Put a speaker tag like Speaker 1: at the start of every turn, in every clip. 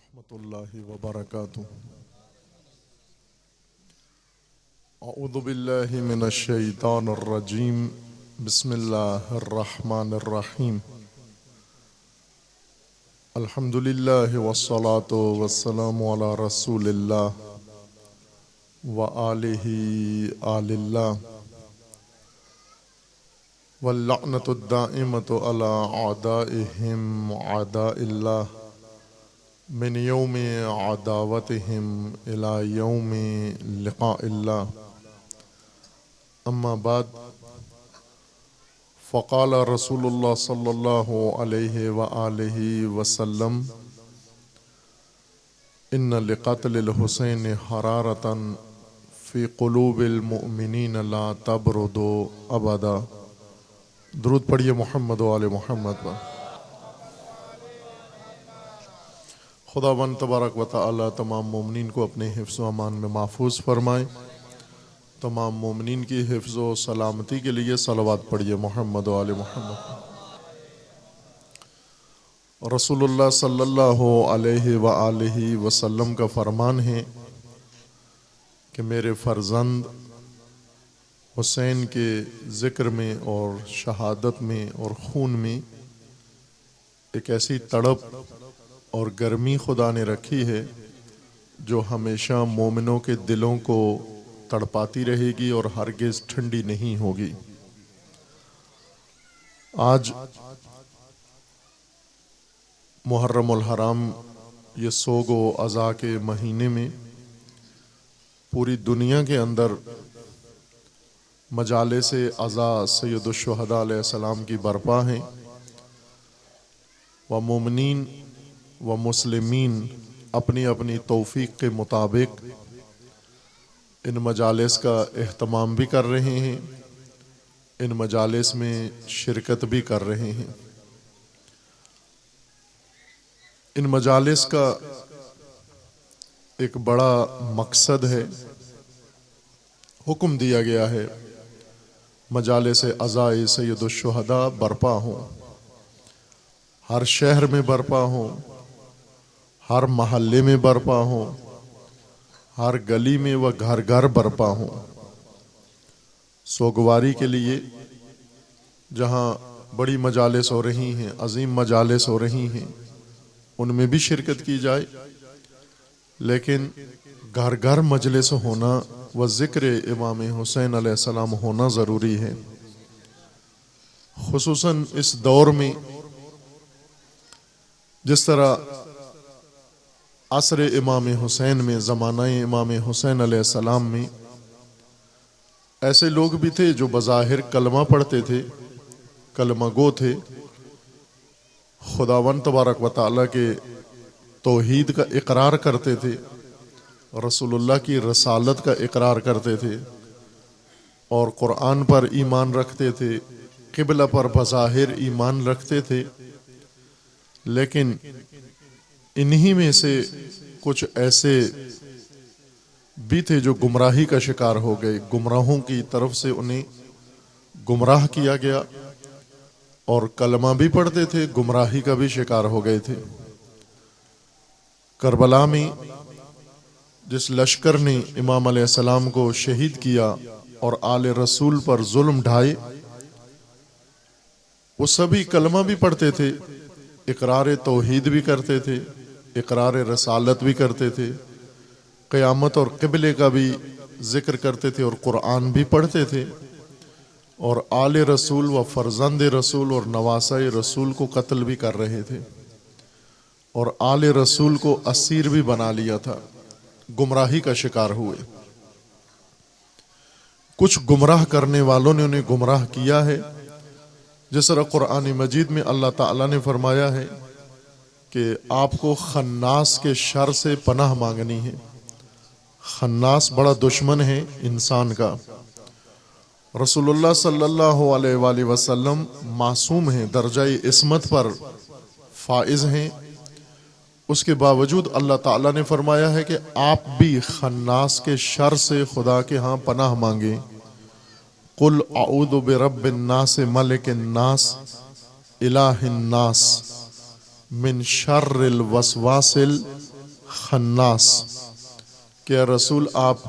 Speaker 1: वरहमतुल्लाहि वबरकातुहू। अऊज़ु बिल्लाहि मिनश शैतानिर रजीम। बिस्मिल्लाहिर रहमानिर रहीम। अल्हम्दुलिल्लाहि वस्सलातु वस्सलामु अला रसूलिल्लाह व आलिहि आलिल्लाह वल्लअनतु दाइमतु अला आदाइहिम आदाइल्लाह मिन यौमि अदावतिहिम इला यौमि लिक़ाइल्लाह। अम्मा बाद फ़क़ाल रसूलुल्लाह सल्लल्लाहु अलैहि व आलिहि वसल्लम इन्न लिक़त्लिल हुसैन हरारतन फ़ी क़ुलूबिल मुअमिनीन ला तबरुदु अबदा। दुरूद पढ़िए मोहम्मद व आले मोहम्मद पर। खुदावंद तबारक व तआला तमाम मोमिनीन को अपने हिफ्ज़ व अमान में महफूज फरमाए। तमाम मोमिनीन की हिफ्ज़ व सलामती के लिए सलवात पढ़िए मोहम्मद व आले मोहम्मद। रसूलुल्लाह सल्लल्लाहु अलैहि व आलिहि वसल्लम का फरमान है कि मेरे फर्जंद हुसैन के ज़िक्र में और शहादत में और खून में एक ऐसी तड़प और गर्मी खुदा ने रखी है जो हमेशा मोमिनों के दिलों को तड़पाती रहेगी और हरगिज़ ठंडी नहीं होगी। आज मुहर्रमुल हराम ये सोगो अज़ा के महीने में पूरी दुनिया के अंदर मजालिस अज़ा सैयदुश शुहदा अलैहिस्सलाम की बरपा हैं व मोमिनीन व मुस्लिमीन अपनी अपनी तौफीक के मुताबिक इन मजालिस का एहतमाम भी कर रहे हैं, इन मजालिस में शिरकत भी कर रहे हैं। इन मजालिस का एक बड़ा मकसद है, हुक्म दिया गया है मजालिस अज़ाए सैयदुश शुहदा बरपा हों, हर शहर में बरपा हों, हर महल्ले में बरपा हों, हर गली में व घर घर बरपा हों। सोगवारी के लिए जहाँ बड़ी मजालिस हो रही हैं, अजीम मजालिस हो रही हैं, उनमें भी शिरकत की जाए, लेकिन घर घर मजलिस होना व ज़िक्र इमाम हुसैन अलैहिस्सलाम होना ज़रूरी है। खुसूसन इस दौर में जिस तरह असर इमाम हुसैन में, ज़माना इमाम हुसैन अलैहिस्सलाम में ऐसे लोग भी थे जो बज़ाहिर कलमा पढ़ते थे, कलमा गो थे, खुदावंद तबारक व तआला के तौहीद का इकरार करते थे, रसूलुल्लाह की रसालत का इकरार करते थे और कुरान पर ईमान रखते थे, क़िबला पर बज़ाहिर ईमान रखते थे। लेकिन इन्हीं में से कुछ ऐसे भी थे जो गुमराही का शिकार हो गए, गुमराहों की तरफ से उन्हें गुमराह किया गया और कलमा भी पढ़ते थे, गुमराही का भी शिकार हो गए थे। करबला में जिस लश्कर ने इमाम अलैहिस्सलाम को शहीद किया और आले रसूल पर जुल्म ढाए, वो सभी कलमा भी पढ़ते थे, इकरार तौहीद भी करते थे, इकरार रसालत भी करते थे, क़यामत और क़िबले का भी जिक्र करते थे और कुरान भी पढ़ते थे और आले रसूल व फर्जंद रसूल और नवासाए रसूल को कत्ल भी कर रहे थे और आले रसूल को असीर भी बना लिया था। गुमराही का शिकार हुए। कुछ गुमराह करने वालों ने उन्हें गुमराह किया है। जिस तरह कुरान मजीद में अल्लाह ताला ने फरमाया है कि आपको खन्नास के शर से पनाह मांगनी है। खन्नास बड़ा दुश्मन है इंसान का। रसूलुल्लाह सल्लल्लाहु अलैहि वसल्लम मासूम हैं, दर्जाए इस्मत पर फाइज हैं, उसके बावजूद अल्लाह ताला ने फरमाया है कि आप भी खन्नास के शर से खुदा के यहाँ पनाह मांगे। कुल अऊदु बिरब्बिन नास मलिकिन नास इलाहिन नास मिन शर्रिल वसवासिल खन्नास कि रसूल आप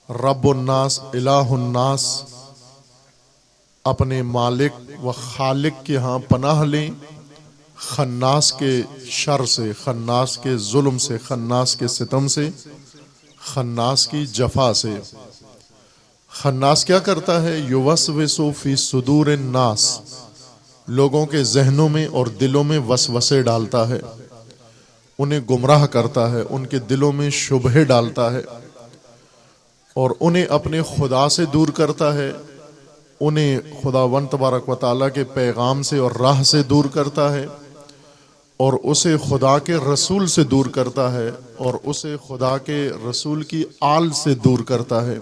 Speaker 1: रब्बुन्नास इलाहुन्नास अपने मालिक व खालिक के यहाँ पनाह लें खन्नास के शर से, खन्नास के जुल्म से, खन्नास के सितम से, खन्नास की जफा से। खन्नास क्या करता है? युवस्विसु फी सुदूर नास, लोगों के जहनों में और दिलों में वसवसे डालता है, उन्हें गुमराह करता है, उनके दिलों में शुबहे डालता है और उन्हें अपने खुदा से दूर करता है, उन्हें खुदावंद तबारक व तआला के पैगाम से और राह से दूर करता है और उसे खुदा के रसूल से दूर करता है और उसे खुदा के रसूल की आल से दूर करता है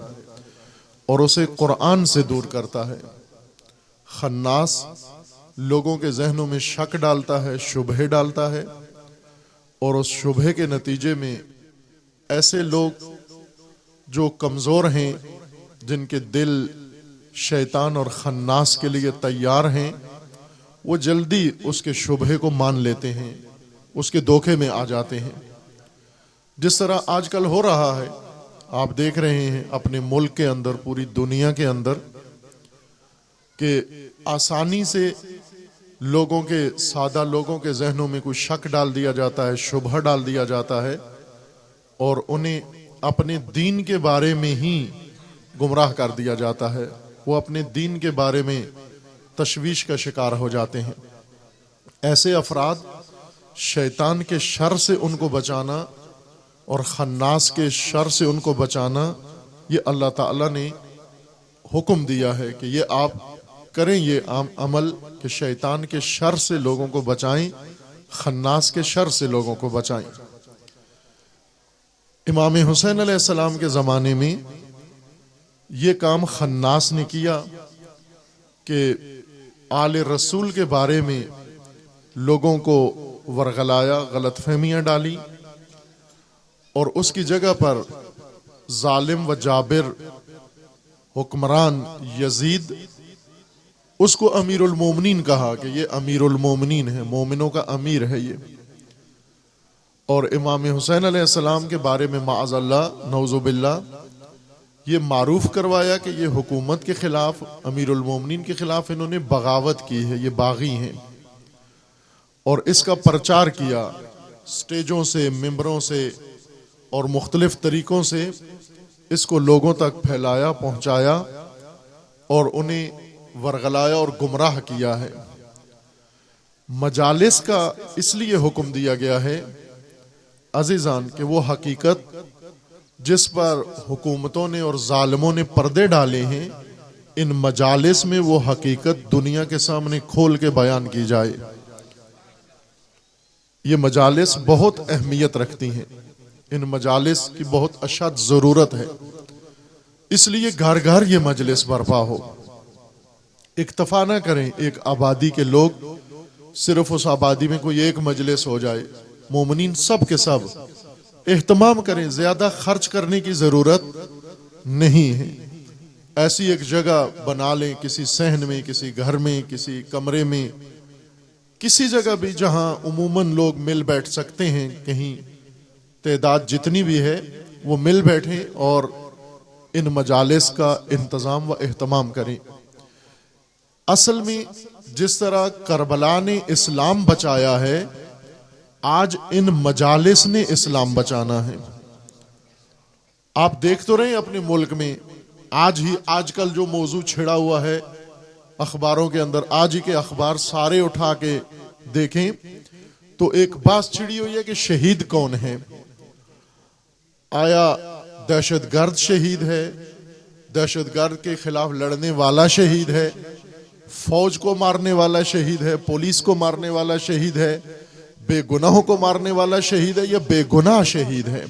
Speaker 1: और उसे कुरान से दूर करता है। खन्नास लोगों के जहनों में शक डालता है, शुबहे डालता है और उस शुबहे के नतीजे में ऐसे लोग जो कमज़ोर हैं, जिनके दिल शैतान और खन्नास के लिए तैयार हैं, वो जल्दी उसके शुबहे को मान लेते हैं, उसके धोखे में आ जाते हैं। जिस तरह आजकल हो रहा है, आप देख रहे हैं अपने मुल्क के अंदर, पूरी दुनिया के अंदर, कि आसानी से लोगों के, सादा लोगों के जहनों में कुछ शक डाल दिया जाता है, शुबह डाल दिया जाता है और उन्हें अपने दीन के बारे में ही गुमराह कर दिया जाता है। वो अपने दीन के बारे में तशवीश का शिकार हो जाते हैं। ऐसे अफराद, शैतान के शर से उनको बचाना और खन्नास के शर से उनको बचाना, ये अल्लाह ताला ने हुक्म दिया है कि ये आप करें, ये अमल कि शैतान के शर से लोगों को बचाएं, खन्नास के शर से लोगों को बचाएं। इमाम हुसैन अलैहिस्सलाम के ज़माने में ये काम खन्नास ने किया कि आले रसूल के बारे में लोगों को वरगलाया, गलतफहमियां डाली और उसकी जगह पर जालिम व जाबिर हुक्मरान यजीद, उसको अमीरुल मोमिनीन कहा कि ये अमीरुल मोमिनीन है, मोमिनों का अमीर है ये। और इमाम हुसैन अलैहिस्सलाम के बारे में माअज़ल्लाह नौज़ुबिल्लाह ये मारूफ करवाया कि ये हुकूमत के खिलाफ, अमीरुल मोमिनीन के खिलाफ इन्होंने बगावत की है, ये बागी हैं। और इसका प्रचार किया स्टेजों से, मिंबरों से और मुख्तलिफ तरीकों से, इसको लोगों तक फैलाया, पहुंचाया और उन्हें वरगलाया और गुमराह किया है। मजालिस का इसलिए हुक्म दिया गया है अजीजान कि वो हकीकत जिस पर हुकूमतों ने और जालिमों ने पर्दे डाले हैं, इन मजालिस में वो हकीकत दुनिया के सामने खोल के बयान की जाए। ये मजालिस बहुत अहमियत रखती हैं, इन मजालिस की बहुत अशद ज़रूरत है। इसलिए घर घर ये मजलिस बर्पा हो। इक्तफा ना करें एक आबादी के लोग, सिर्फ उस आबादी में कोई एक मजलिस हो जाए, मोमिनीन सब के सब एहतमाम करें। ज्यादा खर्च करने की जरूरत नहीं है। ऐसी एक जगह बना लें, किसी सहन में, किसी घर में, किसी कमरे में, किसी जगह भी जहां उमूमन लोग मिल बैठ सकते हैं, कहीं तादाद जितनी भी है वो मिल बैठें और इन मजालिस का इंतजाम व एहतमाम करें। असल में जिस तरह करबला ने इस्लाम बचाया है, आज इन मजालिस ने इस्लाम बचाना है। आप देख तो रहे अपने मुल्क में, आजकल जो मौजू छिड़ा हुआ है अखबारों के अंदर, आज ही के अखबार सारे उठा के देखें तो एक बात छिड़ी हुई है कि शहीद कौन है। आया दहशतगर्द शहीद है, दहशतगर्द के खिलाफ लड़ने वाला शहीद है, फौज को मारने वाला शहीद है, पुलिस को मारने वाला शहीद है, बेगुनाहों को मारने वाला शहीद है, या बेगुनाह शहीद है।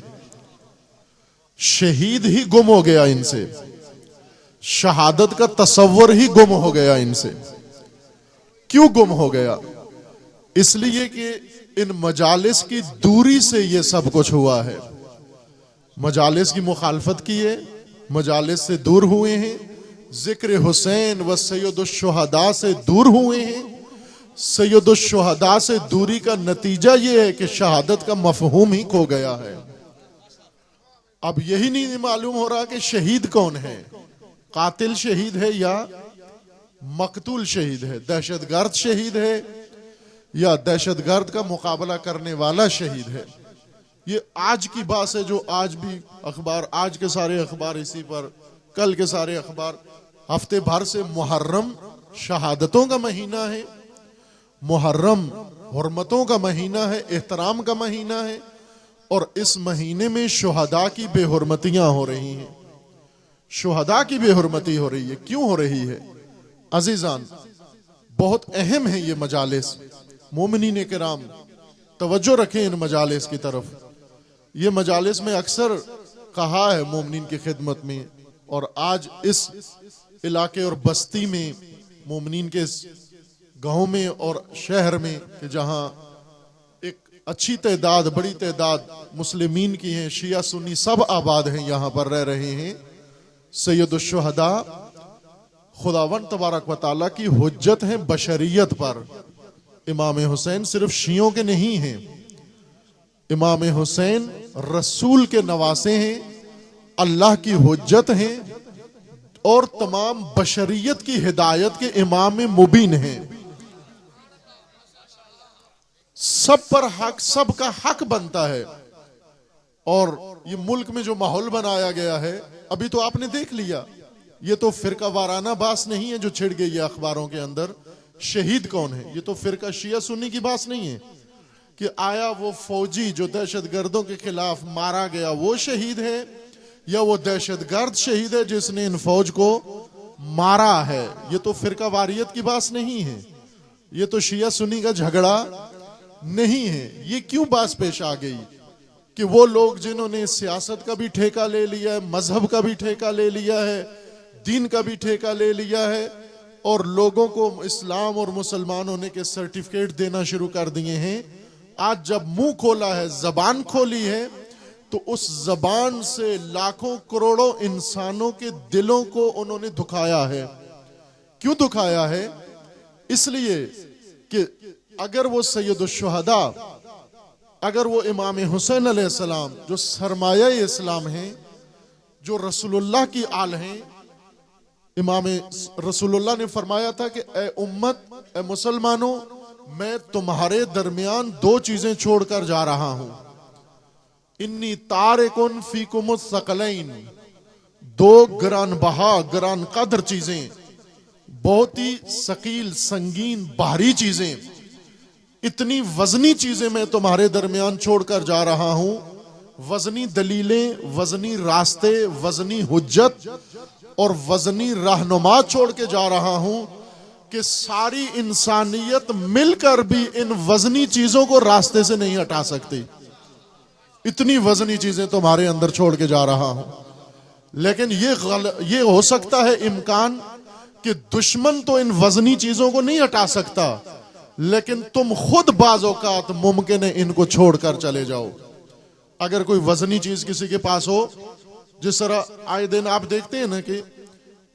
Speaker 1: शहीद ही गुम हो गया इनसे, शहादत का तसव्वुर ही गुम हो गया इनसे। क्यों गुम हो गया? इसलिए कि इन मजालिस की दूरी से ये सब कुछ हुआ है। मजालिस की मुखालफत की है, मजालिस से दूर हुए हैं, जिक्र हुसैन व सैयदुश शुहदा से दूर हुए हैं, सैयदुश शुहदा से दूरी का नतीजा यह है कि शहादत का मफहूम ही खो गया है। अब यही नहीं मालूम हो रहा कि शहीद कौन है, कातिल शहीद है या मकतूल शहीद है, दहशतगर्द शहीद है या दहशतगर्द का मुकाबला करने वाला शहीद है। ये आज की बात है जो आज भी अखबार, आज के सारे अखबार इसी पर, कल के सारे अखबार, हफ्ते भर से मुहर्रम शहादतों का महीना है, मुहर्रम हुर्मतों का महीना है, एहतराम का महीना है, और इस महीने में शुहदा की बेहुरमतियां हो रही हैं, शुहदा की बेहुरमती हो रही है। क्यों हो रही है अजीजान? बहुत अहम है ये मजालिस, मोमिनीन किराम तवज्जो रखें इन मजालिस की तरफ। ये मजालिस में अक्सर कहा है मोमिनीन की खिदमत में, और आज इस इलाके और बस्ती में, मोमिनीन के गांव में और शहर में, कि जहां एक अच्छी तादाद, बड़ी तादाद मुस्लिमीन की हैं, शिया सुन्नी सब आबाद हैं, यहां पर रह रहे हैं। सैयदुश शुहदा खुदावंद तबारक व तआला की हुज्जत है बशरियत पर। इमाम हुसैन सिर्फ शियों के नहीं हैं, इमाम हुसैन रसूल के नवासे हैं, अल्लाह की हुज्जत हैं, और तमाम बशरियत की हिदायत के इमाम मुबीन हैं। सब पर हक, सबका हक बनता है। और ये मुल्क में जो माहौल बनाया गया है, अभी तो आपने देख लिया, ये तो फिरका वाराना बास नहीं है जो छिड़ गई है अखबारों के अंदर। शहीद कौन है? ये तो फिरका शिया सुन्नी की बात नहीं है कि आया वो फौजी जो दहशतगर्दों के खिलाफ मारा गया वो शहीद है, या वो दहशतगर्द शहीद है जिसने इन फौज को मारा है। ये तो फिरका वारियत की बात नहीं है, ये तो शिया सुन्नी का झगड़ा नहीं है। ये क्यों बात पेश आ गई कि वो लोग जिन्होंने सियासत का भी ठेका ले लिया है, मजहब का भी ठेका ले लिया है, दीन का भी ठेका ले लिया है, और लोगों को इस्लाम और मुसलमान होने के सर्टिफिकेट देना शुरू कर दिए हैं, आज जब मुंह खोला है, जबान खोली है, तो उस जबान से लाखों करोड़ों इंसानों के दिलों को उन्होंने दुखाया है। क्यों दुखाया है? इसलिए कि अगर वो सैयदुश शुहदा, अगर वो इमाम हुसैन अलैहिस्सलाम जो सरमाया इस्लाम हैं, जो रसूलुल्लाह की आल हैं, इमाम रसूलुल्लाह ने फरमाया था कि ए उम्मत, ए मुसलमानों, मैं तुम्हारे दरमियान दो चीजें छोड़कर जा रहा हूं। इन्नी तारिकुन फीकुमुस सकलैन, दो ग्रान बहा, ग्रान कदर चीजें, बहुत ही सकील, संगीन, भारी चीजें, इतनी वजनी चीजें मैं तुम्हारे दरमियान छोड़कर जा रहा हूं। वजनी दलीलें, वजनी रास्ते, वजनी हुज्जत और वजनी रहनुमा छोड़ के जा रहा हूं कि सारी इंसानियत मिलकर भी इन वजनी चीजों को रास्ते से नहीं हटा सकती। इतनी वजनी चीजें तुम्हारे अंदर छोड़ के जा रहा हूं। लेकिन ये हो सकता है इम्कान कि दुश्मन तो इन वजनी चीजों को नहीं हटा सकता, लेकिन तुम खुद बाज़ औक़ात मुमकिन है इनको छोड़कर चले जाओ। अगर कोई वजनी चीज किसी के पास हो, जिस तरह आए दिन आप देखते हैं ना कि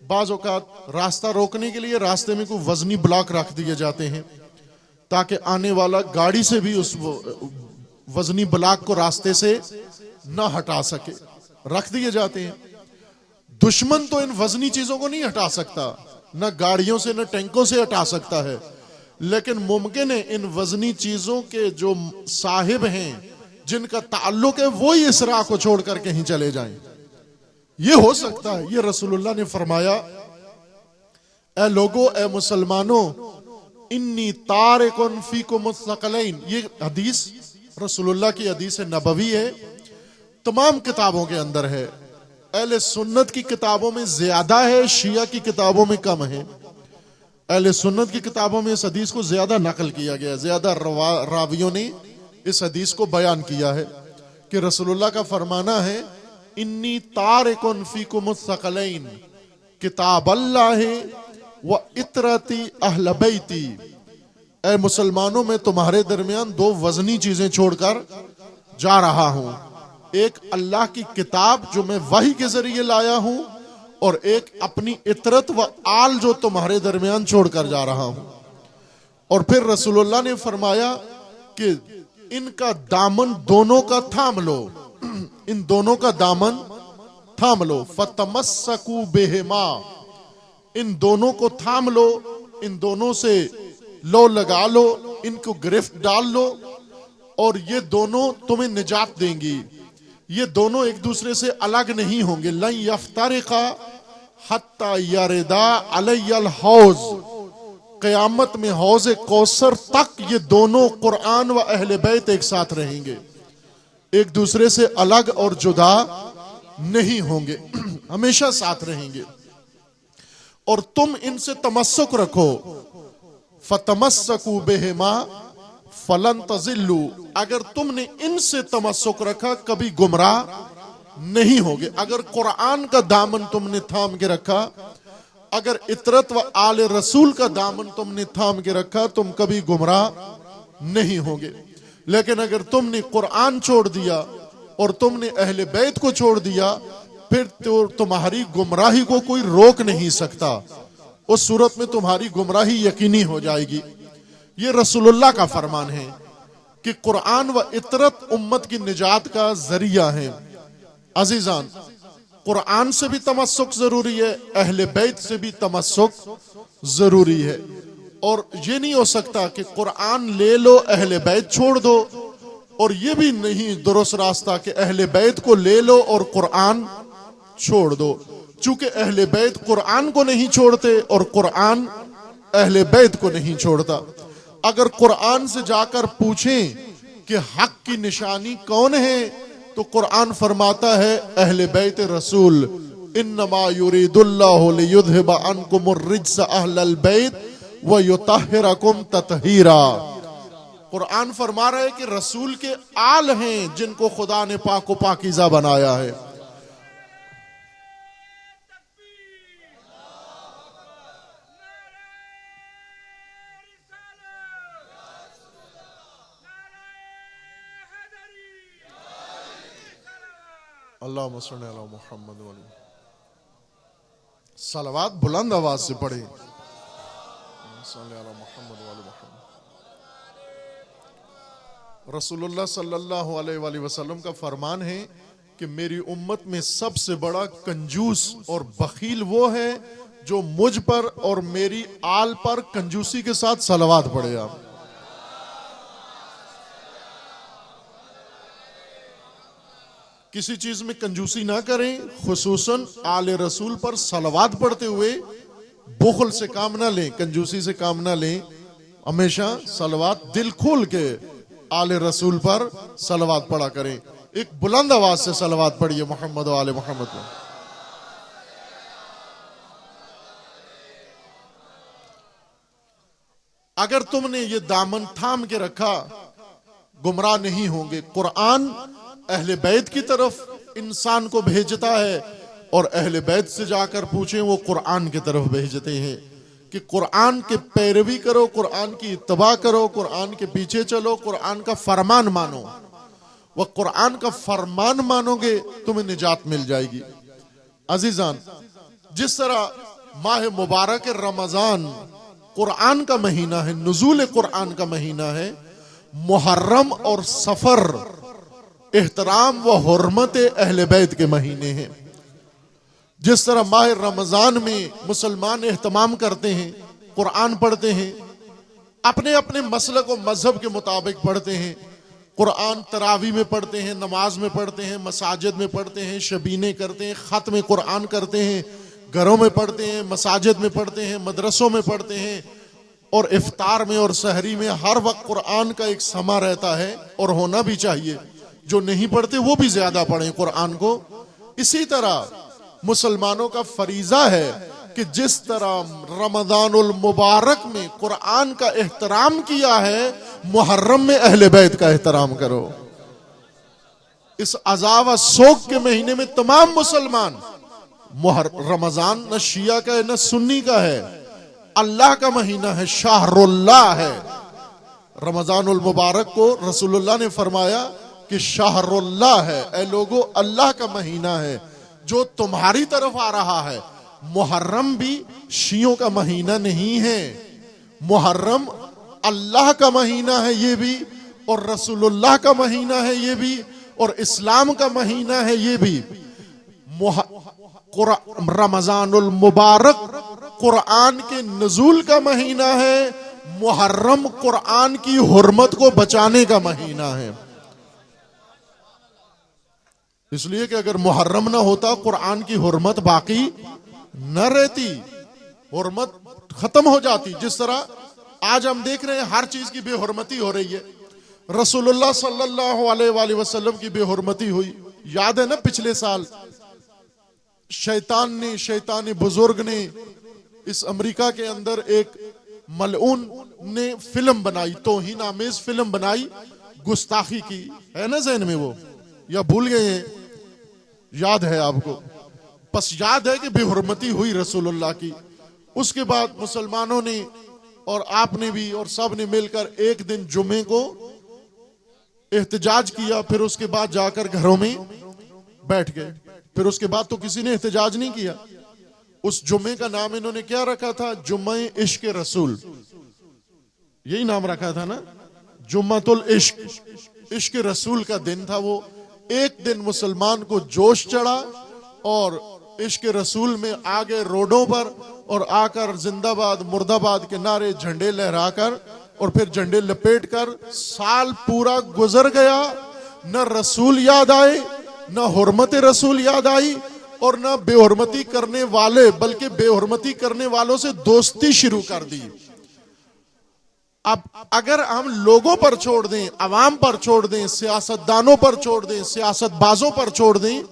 Speaker 1: बाज़ औक़ात रास्ता रोकने के लिए रास्ते में कोई वजनी ब्लॉक रख दिए जाते हैं ताकि आने वाला गाड़ी से भी उस वजनी ब्लॉक को रास्ते से न हटा सके, रख दिए जाते हैं। दुश्मन तो इन वजनी चीजों को नहीं हटा सकता, न गाड़ियों से न टैंकों से हटा सकता है, लेकिन मुमकिन है इन वजनी चीजों के जो साहिब हैं, जिनका ताल्लुक है, वो ही इस राह को छोड़कर कहीं चले जाएं। ये हो सकता है। ये रसूलुल्लाह ने फरमाया, ए लोगो, ए मुसलमानों, इन्नी तारिकुन फीकुमुस सकलैन। ये हदीस रसूलुल्लाह की हदीस नबवी है, तमाम किताबों के अंदर है। अहले सुन्नत की किताबों में ज्यादा है, शिया की किताबों में कम है। अहले सुन्नत की किताबों में इस हदीस को ज्यादा नकल किया गया है, ज्यादा रावियों ने इस हदीस को बयान किया है कि रसूलुल्लाह का फरमाना है, इन्नी तारिकुन फीकुमुस सकलैन, किताब अल्लाह व इतरती अहल बैती। ऐ मुसलमानों, मैं तुम्हारे दरमियान दो वजनी चीजें छोड़कर जा रहा हूं। एक अल्लाह की किताब जो मैं वही के जरिए लाया हूं, और एक अपनी इतरत व आल जो तुम्हारे दरमियान छोड़कर जा रहा हूं। और फिर रसूलुल्लाह ने फरमाया कि इनका दामन दोनों का थाम लो, इन दोनों का दामन थाम लो। फतमस्सकू बिहिमा, इन दोनों को थाम लो, इन दोनों से लो लगा लो, इनको गिरफ्त डाल लो और ये दोनों तुम्हें निजात देंगी। ये दोनों एक दूसरे से अलग नहीं होंगे। लन यफ्तारिका हत्ता यरदा अलैयल हौज, क़यामत में हौज़े कौसर तक ये दोनों कुरान व अहले बैत एक साथ रहेंगे, एक दूसरे से अलग और जुदा नहीं होंगे, हमेशा साथ रहेंगे। और तुम इनसे तमस्सुक रखो। फतमस्सकू बिहिमा फलन तज़िल्लू, अगर तुमने इनसे तमस्सुक रखा कभी गुमराह नहीं होगे। अगर कुरान का दामन तुमने थाम के रखा, अगर इतरत व आले रसूल का दामन तुमने थाम के रखा, तुम कभी गुमराह नहीं होगे। लेकिन अगर तुमने कुरान छोड़ दिया और तुमने अहले बैत को छोड़ दिया, फिर तो तुम्हारी गुमराही को कोई रोक नहीं सकता। उस सूरत में तुम्हारी गुमराही यकीनी हो जाएगी। ये रसूलुल्लाह का फरमान है कि कुरान व इतरत उम्मत की निजात का जरिया है। अजीजान, कुरान से भी तमस्सुक जरूरी है, अहले बैत से भी तमस्सुक जरूरी है। और ये नहीं हो सकता कि कुरान ले लो अहले बैत छोड़ दो, और ये भी नहीं दुरुस्त रास्ता कि अहले बैत को ले लो और कुरान छोड़ दो। चूंकि अहले बैत कुरान को नहीं छोड़ते और कुरान अहले बैत को नहीं छोड़ता। अगर कुरान से जाकर पूछें कि हक की निशानी कौन है, तो कुरान फरमाता है अहले बैत रसूल, इन्नमा युरीदुल्लाहु लियुज़हिबा अन्कुमुर रिज्स अहलल बैत व युतहिरकुम ततहीरा। कुरान फरमा रहा है कि रसूल के आल हैं जिनको खुदा ने पाक व पाकीज़ा बनाया है। अल्लाहुम्मा सल्ली अला मुहम्मद व अली। सलावत बुलंद आवाज से पढ़े। रसूलुल्लाह सल्लल्लाहु अलैहि वसल्लम का फरमान है कि मेरी उम्मत में सबसे बड़ा कंजूस और बखील वो है जो मुझ पर और मेरी आल पर कंजूसी के साथ सलावत पढ़े। आप किसी चीज में कंजूसी ना करें, खुसूसन आले रसूल पर सलावत पढ़ते हुए बुखल से काम ना लें, कंजूसी से काम ना लें। हमेशा सलावत दिल खोल के आले रसूल पर सलावत पढ़ा करें। एक बुलंद आवाज से सलावत पढ़िए मोहम्मद आले मोहम्मद पर। अगर तुमने ये दामन थाम के रखा, गुमराह नहीं होंगे। कुरान अहले बैत की तरफ इंसान को भेजता है और अहले बैत से जाकर पूछें, वो कुरान की तरफ भेजते हैं कि कुरान के पैरवी करो, कुरान की इत्तबा करो, कुरान के पीछे चलो, कुरान का फरमान मानो। वह कुरान का फरमान मानोगे तुम्हें निजात मिल जाएगी। अजीजान, जिस तरह माह मुबारक रमजान कुरान का महीना है, नुज़ूल कुरान का महीना है, मुहर्रम और सफर एहतराम व हुर्मत अहले बैत के महीने हैं। जिस तरह माह रमजान में मुसलमान एहतमाम करते हैं, कुरान पढ़ते हैं, अपने अपने मसलक व मजहब के मुताबिक पढ़ते हैं। कुरान तरावी में पढ़ते हैं, नमाज में पढ़ते हैं, मसाजिद में पढ़ते हैं, शबीने करते हैं, खत्म कुरान करते हैं, घरों में पढ़ते हैं, मसाजिद में पढ़ते हैं, मदरसों में पढ़ते हैं। और इफ्तार में और सहरी में हर वक्त कुरान का एक समा रहता है और होना भी चाहिए। जो नहीं पढ़ते वो भी ज्यादा पढ़ें कुरान को। इसी तरह मुसलमानों का फरीजा है कि जिस तरह रमजानुल मुबारक में कुरान का एहतराम किया है, मुहर्रम में अहले बैत का एहतराम करो। इस अज़ाब सोग के महीने में तमाम मुसलमान, रमजान न शिया का है न सुन्नी का है, अल्लाह का महीना है, शाहरुल्लाह है। रमजानुल मुबारक को रसूलुल्लाह ने फरमाया कि शाहरुल्लाह है, ऐ लोगों अल्लाह का महीना है जो तुम्हारी तरफ आ रहा है। मुहर्रम भी शियों का महीना नहीं है, मुहर्रम अल्लाह का महीना है ये भी, और रसूलुल्लाह का महीना है ये भी, और इस्लाम का महीना है ये भी। रमजानुल मुबारक कुरान के नजूल का महीना है, मुहर्रम कुरान की हुर्मत को बचाने का महीना है। इसलिए कि अगर मुहर्रम ना होता कुरान की हुर्मत बाकी न रहती, हुर्मत खत्म हो जाती। जिस तरह आज हम देख रहे हैं हर चीज की बेहुरमती हो रही है। रसूलुल्लाह सल्लल्लाहु अलैहि वसल्लम की बेहुरमती हुई, याद है ना? पिछले साल शैतान बुजुर्ग ने इस अमेरिका के अंदर एक मलऊन ने फिल्म बनाई, तौहीन आमेज फिल्म बनाई, गुस्ताखी की। है ना ज़हन में वो, या भूल गए हैं? याद है आपको? बस याद है कि बेहुरमती हुई रसूलुल्लाह की। उसके बाद मुसलमानों ने और आपने भी और सब ने मिलकर एक दिन जुमे को एहतजाज किया, फिर उसके बाद जाकर घरों में बैठ गए। फिर उसके बाद तो किसी ने एहतजाज नहीं किया। उस जुम्मे का नाम इन्होंने क्या रखा था? जुम्मे इश्क रसूल, यही नाम रखा था ना, जुम्मतुल इश्क, इश्क रसूल का दिन था वो। एक दिन मुसलमान को जोश चढ़ा और इश्क रसूल में आ गए रोडों पर, और आकर जिंदाबाद मुर्दाबाद के नारे झंडे लहराकर और फिर झंडे लपेटकर साल पूरा गुजर गया। न रसूल याद आए, न हुर्मत रसूल याद आई, और न बेहुरमती करने वाले, बल्कि बेहुरमती करने वालों से दोस्ती शुरू कर दी। अब अगर हम लोगों पर छोड़ दें, अवाम पर छोड़ दें, सियासतदानों पर छोड़ दें, सियासतबाजों पर छोड़ दें,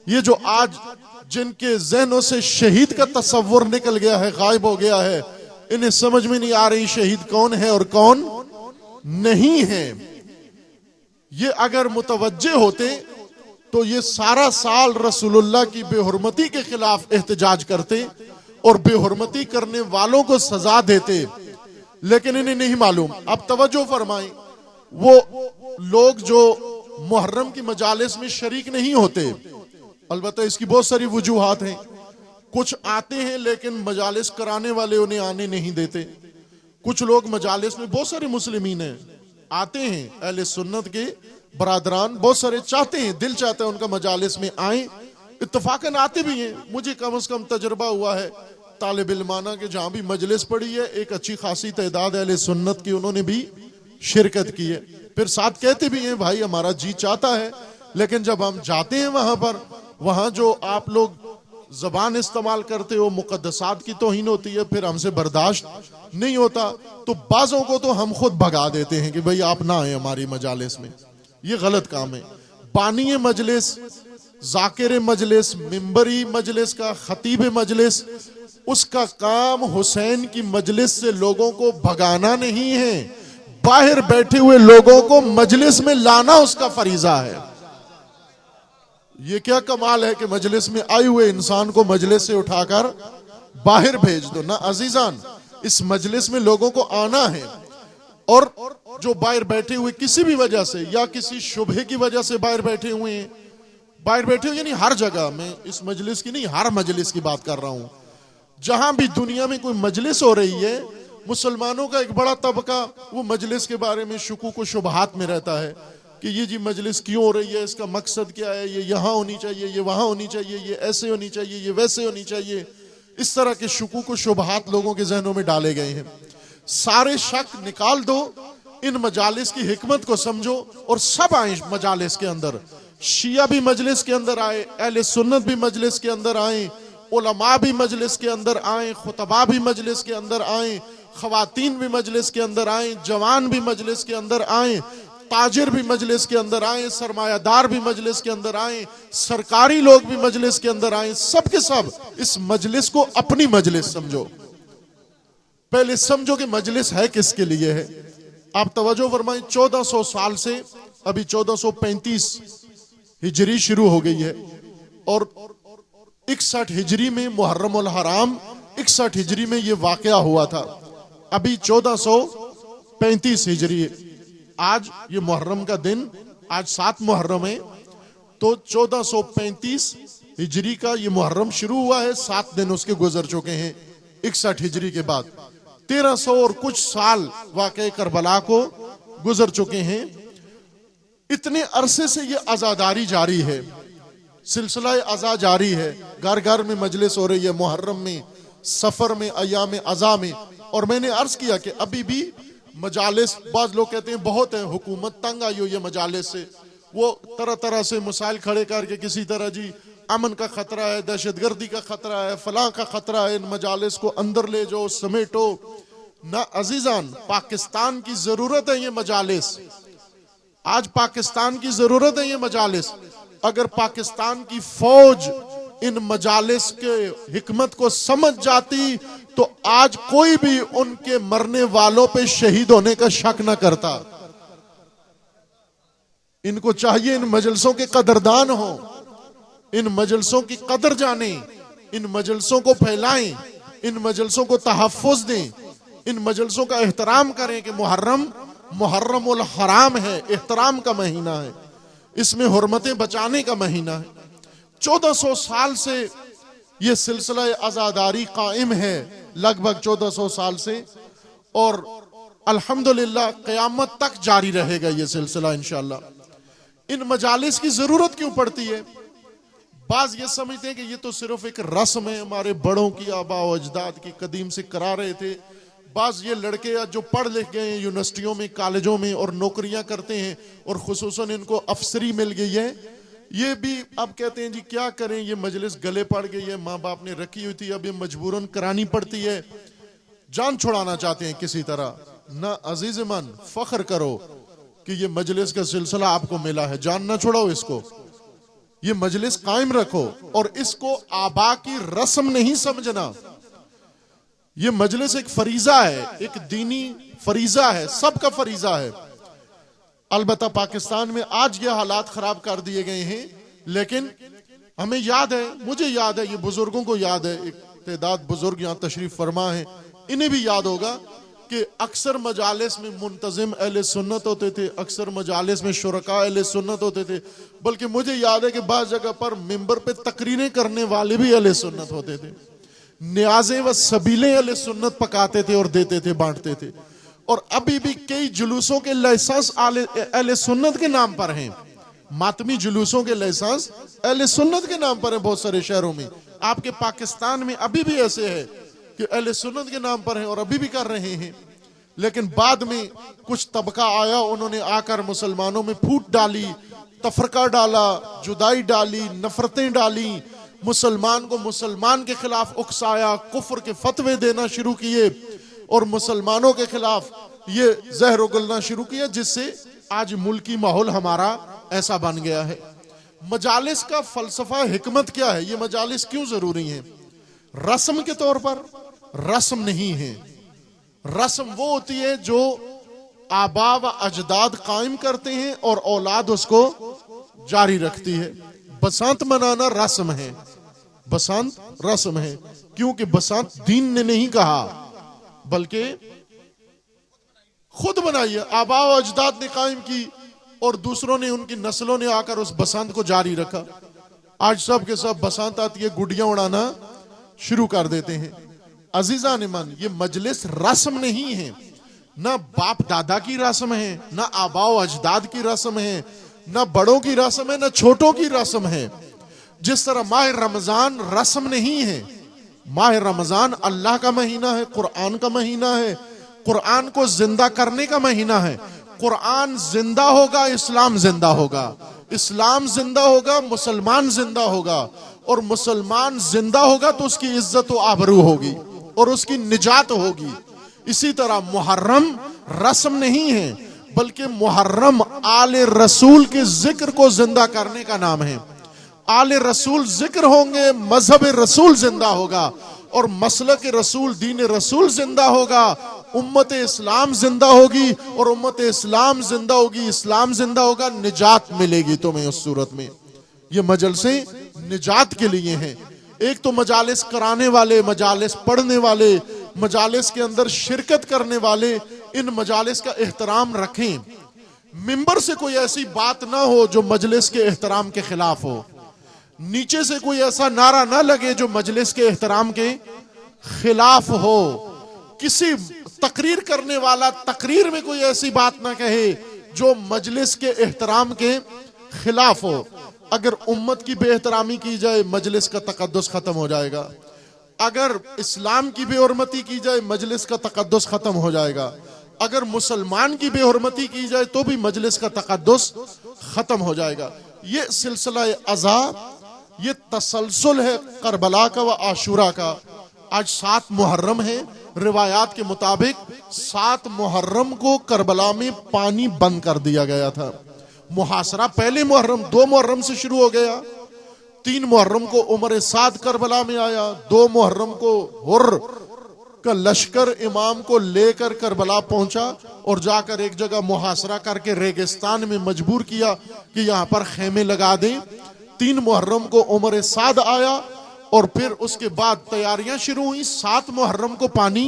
Speaker 1: ये जो आज जिनके जहनों से शहीद का तस्वुर निकल गया है, गायब हो गया है, इन्हें समझ में नहीं आ रही शहीद कौन है और कौन नहीं है। ये अगर मुतवज्जे होते तो ये सारा साल रसूलुल्लाह की बेहुरमती के खिलाफ एहतजाज करते और बेहुरमती करने वालों को सजा देते, लेकिन इन्हें नहीं मालूम। अब तवज्जो फरमाएं, वो लोग जो मुहर्रम की मजालिस में शरीक नहीं होते, अलबत्ता इसकी बहुत सारी वजूहात हैं। कुछ आते हैं लेकिन मजालिस कराने वाले उन्हें आने नहीं देते। कुछ लोग मजालिस में, बहुत सारे मुस्लिमीन हैं, आते हैं, अहले सुन्नत के बरादरान बहुत सारे चाहते हैं, दिल चाहता है उनका मजालिस में आए, इत्तफाकन आते भी हैं। मुझे कम से कम तजर्बा हुआ है तालिब इल्माना के, जहां भी मजलिस पड़ी है एक अच्छी खासी तादाद अहले सुन्नत की उन्होंने भी शिरकत की है। फिर साथ कहते भी हैं भाई हमारा जी चाहता है, लेकिन जब हम जाते हैं वहां पर, वहां जो आप लोग जबान इस्तेमाल करते हो, मुकद्दसात की तौहीन होती है, फिर हमसे बर्दाश्त नहीं होता, तो बाजों को तो हम खुद भगा देते हैं कि भाई आप ना आए हमारी मजालिस में। ये गलत काम है। बानी मजलिस, जाकिर मजलिस, मिंबरी मजलिस का खतीब मजलिस, उसका काम हुसैन की मजलिस से लोगों को भगाना नहीं है, बाहर बैठे हुए लोगों को मजलिस में लाना उसका फरीजा है। ये क्या कमाल है कि मजलिस में आए हुए इंसान को मजलिस से उठाकर बाहर भेज दो ना। अजीजान, इस मजलिस में लोगों को आना है, और जो बाहर बैठे हुए किसी भी वजह से या किसी शुबहे की वजह से बाहर बैठे हुए हैं, बाहर बैठे हुए यानी हर जगह, मैं इस मजलिस की नहीं हर मजलिस की बात कर रहा हूं, जहां भी दुनिया में कोई मजलिस हो रही है, मुसलमानों का एक बड़ा तबका वो मजलिस के बारे में शुकूक व शुबहात में रहता है कि ये जी मजलिस क्यों हो रही है, इसका मकसद क्या है, ये यहाँ होनी चाहिए, ये वहां होनी चाहिए, ये ऐसे होनी चाहिए, ये वैसे होनी चाहिए। इस तरह के शुकूक व शुबहात लोगों के जहनों में डाले गए हैं। सारे शक निकाल दो, इन मजालिस की हिकमत को समझो और सब आए मजालिस के अंदर। शिया भी मजलिस के अंदर आए, अहले सुन्नत भी मजलिस के अंदर आए, उलमा भी मजलिस के अंदर आए, खुतबा भी मजलिस के अंदर आए, खवातीन भी मजलिस के अंदर आए, जवान भी मजलिस के अंदर आए, ताजिर भी मजलिस के अंदर आए, सरमायादार भी मजलिस के अंदर आए, सरकारी लोग भी मजलिस के अंदर आए। सब के सब इस मजलिस को अपनी मजलिस समझो। पहले समझो कि मजलिस है किसके लिए है। आप तवज्जो फरमाएं, 1400 साल से अभी 1435 हिजरी शुरू हो गई है, और 61 हिजरी में मुहर्रम उल हराम, 61 हिजरी में ये वाकया हुआ था। अभी 1435 हिजरी, आज ये मुहर्रम का दिन, आज 7 मुहर्रम है, तो 1435 हिजरी का ये मुहर्रम शुरू हुआ है, 7 दिन उसके गुजर चुके हैं 61 हिजरी के बाद। 1300 और कुछ साल वाक़े करबला को गुजर चुके हैं। इतने अरसे से ये आज़ादारी जारी है, सिलसिला अज़ा जारी है, घर घर में मजलिस हो रही है, मुहर्रम में, सफर में, अय्याम अज़ा में। और मैंने अर्ज किया कि अभी भी मजालिस, बाज लोग कहते हैं बहुत है, हुकूमत तंग आई हुई है मजालिस से, वो तरह तरह से मसाइल खड़े करके किसी तरह जी अमन का खतरा है, दहशतगर्दी का खतरा है, फलां का खतरा है, इन मजालिस को अंदर ले जाओ, समेटो ना। अजीजान, पाकिस्तान की जरूरत है ये मजालिस, आज पाकिस्तान की जरूरत है ये मजालिस। अगर पाकिस्तान की फौज इन मजालिस के हिकमत को समझ जाती तो आज कोई भी उनके मरने वालों पे शहीद होने का शक न करता। इनको चाहिए इन मजलिसों के कदरदान हो, इन मजलिसों की कदर जाने, इन मजलिसों को फैलाएं, इन मजलिसों को तहफ्फुज दें, इन मजलिसों का एहतराम करें कि मुहर्रमुल हराम है, एहतराम का महीना है, इसमें हुर्मतें बचाने का महीना है। 1400 साल से ये सिलसिला आज़ादारी कायम है, लगभग 1400 साल से, और अल्हम्दुलिल्लाह क़यामत तक जारी रहेगा ये सिलसिला इंशाअल्लाह। इन मजालिस की जरूरत क्यों पड़ती है? बाज ये समझते हैं कि ये तो सिर्फ एक रस्म है, हमारे बड़ों की, आबा व अजदाद की, कदीम से करा रहे थे। बाज ये लड़के जो पढ़ लिख गए हैं यूनिवर्सिटियों में, कॉलेजों में और नौकरियां करते हैं, और खुसूसन इनको अफसरी मिल गई है, ये भी अब कहते हैं जी क्या करें, ये मजलिस गले पड़ गई है, माँ बाप ने रखी हुई थी, अब ये मजबूरन करानी पड़ती है, जान छुड़ाना चाहते हैं किसी तरह। ना अजीज मन, फख्र करो कि ये मजलिस का सिलसिला आपको मिला है, जान ना छुड़ाओ इसको, ये मजलिस कायम रखो, और इसको आबा की रस्म नहीं समझना। ये मजलिस एक फरीजा है, एक दीनी फरीजा है, सबका फरीजा है। अलबत्ता पाकिस्तान में आज ये हालात खराब कर दिए गए हैं, लेकिन हमें याद है, मुझे याद है, ये बुजुर्गों को याद है, एक तादाद बुजुर्ग यहाँ तशरीफ फरमा है, इन्हें भी याद होगा कि अक्सर मजालिस में मुंतजिम अहले सुन्नत होते थे, अक्सर मजालिस में शुरका अहले सुन्नत होते थे, बल्कि मुझे याद है कि बाज़ जगह पर मिंबर पे तकरीरें करने वाले भी अहले सुन्नत होते थे, न्याज़े व सबीलें अहले सुन्नत पकाते थे और देते थे, बांटते थे। और अभी भी कई जुलूसों के लाइसेंस अहले सुन्नत के नाम पर हैं, मातमी जुलूसों के लाइसेंस अहले सुन्नत के नाम पर है बहुत सारे शहरों में। आपके पाकिस्तान में अभी भी ऐसे है कि अहले सुन्नत के नाम पर है और अभी भी कर रहे हैं, लेकिन बाद में कुछ तबका आया, उन्होंने आकर मुसलमानों में फूट डाली, तफरका डाला, जुदाई डाली, नफरतें डाली, मुसलमान को मुसलमान के खिलाफ उकसाया, कुफ्र के फतवे देना शुरू किए और मुसलमानों के खिलाफ ये जहर उगलना शुरू किया, जिससे आज मुल्की माहौल हमारा ऐसा बन गया है। मजालिस का फलसफा हिकमत क्या है? ये मजालिस क्यों जरूरी हैं? रस्म के तौर पर रस्म नहीं है। रस्म वो होती है जो आबा व अजदाद कायम करते हैं और औलाद उसको जारी रखती है। बसंत मनाना रस्म है, बसंत रस्म है, क्योंकि बसंत दीन ने नहीं कहा बल्कि खुद बनाई है, आबा व अजदाद ने कायम की और दूसरों ने, उनकी नस्लों ने आकर उस बसंत को जारी रखा। आज सब के सब बसंत आती है, गुडियां उड़ाना शुरू कर देते हैं। अजीजान ईमान, ये मजलिस रस्म नहीं है, ना बाप दादा की रस्म है, ना आबा व अजदाद की रस्म है, ना बड़ों की रस्म है, ना छोटों की रस्म है। जिस तरह माह रमजान रस्म नहीं है, माह रमजान अल्लाह का महीना है, कुरान का महीना है, कुरान को जिंदा करने का महीना है। कुरान जिंदा होगा, इस्लाम जिंदा होगा, इस्लाम जिंदा होगा, मुसलमान जिंदा होगा, और मुसलमान जिंदा होगा तो उसकी इज्जत व आबरू होगी और उसकी निजात होगी। इसी तरह मुहर्रम रस्म नहीं है, बल्कि मुहर्रम आले रसूल के जिक्र को जिंदा करने का नाम है। आले रसूल जिक्र होंगे, मजहब रसूल जिंदा होगा, और मसलक रसूल, दीन रसूल जिंदा होगा, उम्मत इस्लाम जिंदा होगी, और उम्मत इस्लाम जिंदा होगी, इस्लाम जिंदा होगा, निजात मिलेगी तुम्हें उस सूरत में। ये मजलिसें निजात के लिए हैं। एक तो मजालिस कराने वाले, मजालिस पढ़ने वाले, मजालिस के अंदर शिरकत करने वाले इन मजालिस का एहतराम रखें। मिंबर से कोई ऐसी बात ना हो जो मजलिस के एहतराम के खिलाफ हो, नीचे से कोई ऐसा नारा ना लगे जो मजलिस के एहतराम के खिलाफ हो। किसी तकरीर करने वाला तकरीर में कोई ऐसी बात ना कहे जो मजलिस के एहतराम के खिलाफ हो। अगर उम्मत की बेएहतरामी की जाए मजलिस का तकद्दुस खत्म हो जाएगा, अगर इस्लाम की बेहुरमती की जाए मजलिस का तकद्दुस खत्म हो जाएगा, अगर मुसलमान की बेहुरमती की जाए तो भी मजलिस का तकद्दुस खत्म हो जाएगा। ये सिलसिला अज़ा, ये तसलसल है करबला का व आशूरा का। आज 7 मुहर्रम है, रिवायात के मुताबिक 7 मुहर्रम को करबला में पानी बंद कर दिया गया था। मुहासरा पहले मुहर्रम 2 मुहर्रम से शुरू हो गया, 3 मुहर्रम को उमर साद करबला में आया, 2 मुहर्रम को हुर्र का लश्कर इमाम को लेकर करबला पहुंचा और जाकर एक जगह मुहासरा करके रेगिस्तान में मजबूर किया कि यहां पर खेमे लगा दें। 3 मुहर्रम को उमर साद आया और फिर उसके बाद तैयारियां शुरू हुई। 7 मुहर्रम को पानी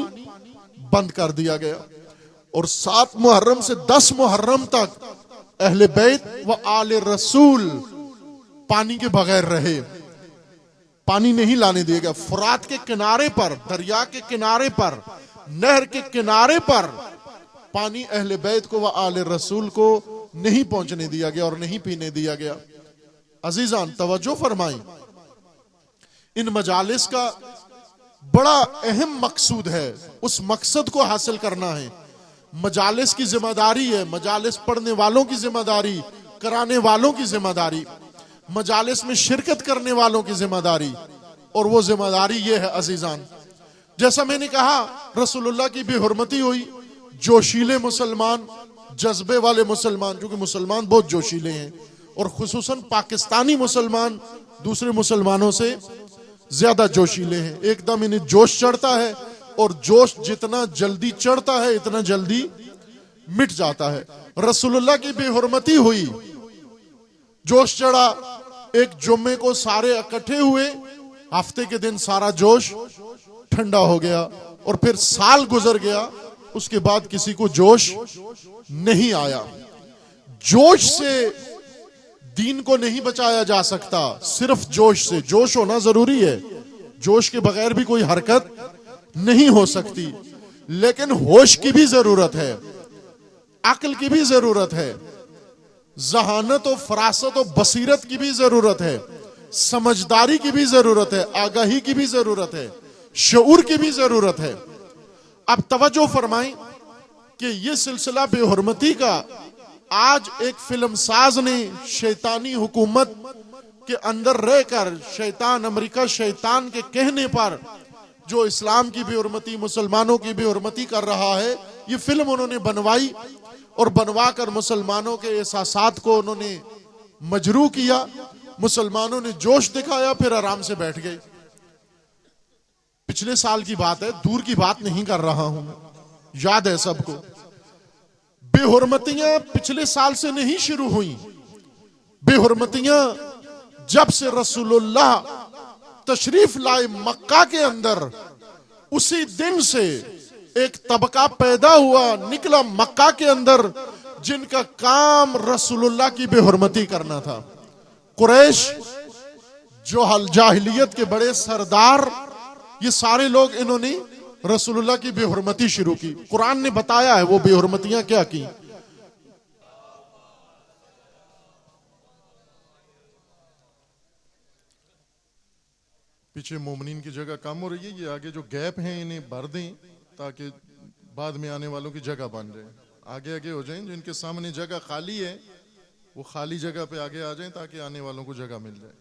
Speaker 1: बंद कर दिया गया और 7 मुहर्रम से 10 मुहर्रम तक अहले बैत व आले रसूल पानी के बगैर रहे, पानी नहीं लाने दिया गया। फुरात के किनारे पर, दरिया के किनारे पर, नहर के किनारे पर पानी अहले बैत को व आले रसूल को नहीं पहुंचने दिया गया और नहीं पीने दिया गया। अजीजान तवज्जो फरमाई, इन मजालिस का बड़ा अहम मकसूद है, उस मकसद को हासिल करना है। मजालिस की जिम्मेदारी है, मजालिस पढ़ने वालों की जिम्मेदारी, कराने वालों की जिम्मेदारी, मजालिस में शिरकत करने वालों की जिम्मेदारी। और वो जिम्मेदारी ये है अजीजान, जैसा मैंने कहा रसूलुल्लाह की बेहुरमती हुई, जोशीले मुसलमान, जज्बे वाले मुसलमान, क्योंकि मुसलमान बहुत जोशीले हैं और खुसूसन पाकिस्तानी मुसलमान दूसरे मुसलमानों से ज्यादा जोशीले हैं। एकदम इन्हें जोश चढ़ता है और जोश जितना जल्दी चढ़ता है इतना जल्दी मिट जाता है। रसूलुल्लाह की बेहुरमती हुई, जोश चढ़ा, एक जुम्मे को सारे इकट्ठे हुए, हफ्ते के दिन सारा जोश ठंडा हो गया और फिर साल गुजर गया, उसके बाद किसी को जोश नहीं आया। जोश से दीन को नहीं बचाया जा सकता, सिर्फ जोश से। जोश होना जरूरी है, जोश के बगैर भी कोई हरकत नहीं हो सकती, लेकिन होश की भी जरूरत है, अक्ल की भी जरूरत है, जहानत और फरासत और बसीरत की भी जरूरत है, समझदारी की भी जरूरत है, आगाही की भी जरूरत है, शऊर की भी जरूरत है। अब तवज्जो फरमाएं कि यह सिलसिला बेहुरमती का आज एक फिल्म साज ने शैतानी हुकूमत के अंदर रहकर, शैतान अमेरिका शैतान के कहने पर जो इस्लाम की बेहुरमती, मुसलमानों की बेहुरमती कर रहा है, ये फिल्म उन्होंने बनवाई और बनवा कर मुसलमानों के एहसासात को उन्होंने मजरू किया। मुसलमानों ने जोश दिखाया, फिर आराम से बैठ गए। पिछले साल की बात है, दूर की बात नहीं कर रहा हूं, याद है सबको। बेहुरमतियां पिछले साल से नहीं शुरू हुई, बेहुरमतियां जब से रसूलुल्लाह तशरीफ लाए मक्का के अंदर, उसी दिन से एक तबका पैदा हुआ, निकला मक्का के अंदर, जिनका काम रसूलुल्लाह की बेहुरमती करना था। कुरैश, जो जाहिलियत के बड़े सरदार, ये सारे लोग इन्होंने रसूलुल्लाह की बेहुरमती शुरू की। कुरान ने बताया है वो बेहुरमतियां क्या की। पीछे मोमिनीन की जगह कम हो रही है, ये आगे जो गैप है इन्हें भर दें ताकि बाद में आने वालों की जगह बन जाए। आगे आगे हो जाएं, जो इनके सामने जगह खाली है वो खाली जगह पे आगे आ जाएं ताकि आने वालों को जगह मिल जाए।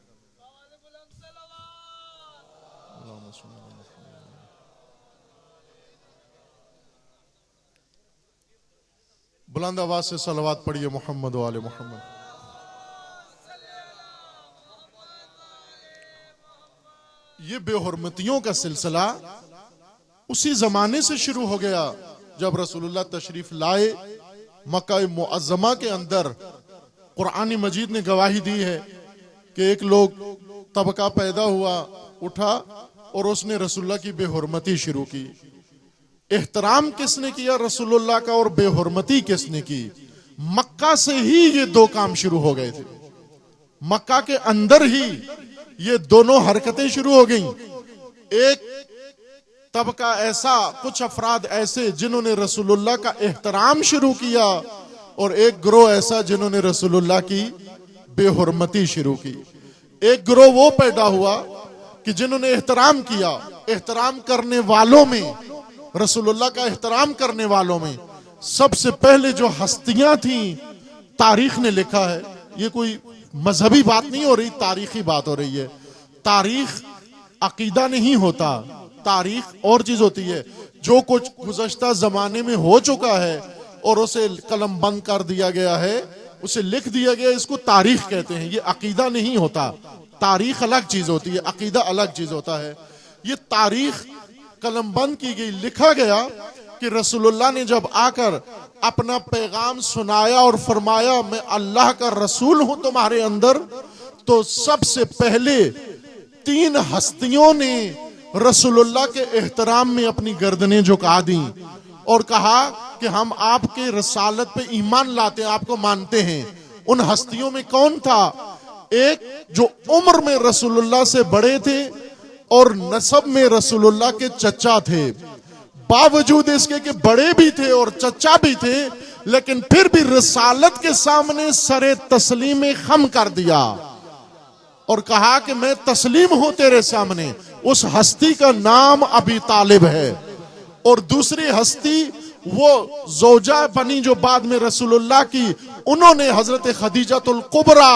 Speaker 1: बुलंद आवाज से सलवात पढ़िए मोहम्मद व आले मोहम्मद। ये बेहुरमतियों का सिलसिला उसी जमाने से शुरू हो गया जब रसूलुल्लाह तशरीफ लाए मक्का मुअज्जमा के अंदर। कुरान मजीद ने गवाही दी है कि एक लोग तबका पैदा हुआ, उठा और उसने रसूलुल्लाह की बेहुरमती शुरू की। एहतराम किसने किया रसूलुल्लाह का और बेहुरमती किसने की? मक्का से ही ये दो काम शुरू हो गए थे। मक्का के अंदर ही ये दोनों हरकतें शुरू हो गईं। एक तबका ऐसा, कुछ अफराद ऐसे जिन्होंने रसूलुल्लाह का एहतराम शुरू किया, और एक गिरोह ऐसा जिन्होंने रसूलुल्लाह की बेहुरमती शुरू की। एक गिरोह वो पैदा हुआ कि जिन्होंने एहतराम किया। एहतराम करने वालों में, रसूलुल्लाह का एहतराम करने वालों में सबसे पहले जो हस्तियां थी, तारीख ने लिखा है, ये कोई मजहबी बात नहीं हो रही, तारीखी बात हो रही है। तारीख अकीदा नहीं होता, तारीख और चीज होती है। जो कुछ गुज़श्ता जमाने में हो चुका है और उसे कलम बंद कर दिया गया है, उसे लिख दिया गया, इसको तारीख कहते हैं। ये अकीदा नहीं होता। तारीख अलग चीज होती है, अकीदा अलग चीज होता है। ये तारीख कलम बंद की गई, लिखा गया कि रसूलुल्लाह ने जब आकर अपना पैगाम सुनाया और फरमाया मैं अल्लाह का रसूल हूं तुम्हारे अंदर, तो सबसे पहले 3 हस्तियों ने रसूलुल्लाह के एहतराम में अपनी गर्दनें झुका दी और कहा कि हम आपके रसालत पे ईमान लाते हैं, आपको मानते हैं। उन हस्तियों में कौन था? एक जो उम्र में रसूलुल्लाह से बड़े थे और नसब में रसूलुल्लाह के चचा थे। बावजूद इसके कि बड़े भी थे और चचा भी थे, लेकिन फिर भी रसालत के सामने सरे तस्लीम खम कर दिया और कहा कि मैं तस्लीम हूं तेरे सामने। उस हस्ती का नाम अबी तालिब है। और दूसरी हस्ती वो ज़ौजा बनी जो बाद में रसूलुल्लाह की, उन्होंने हजरत खदीजतुल कुबरा,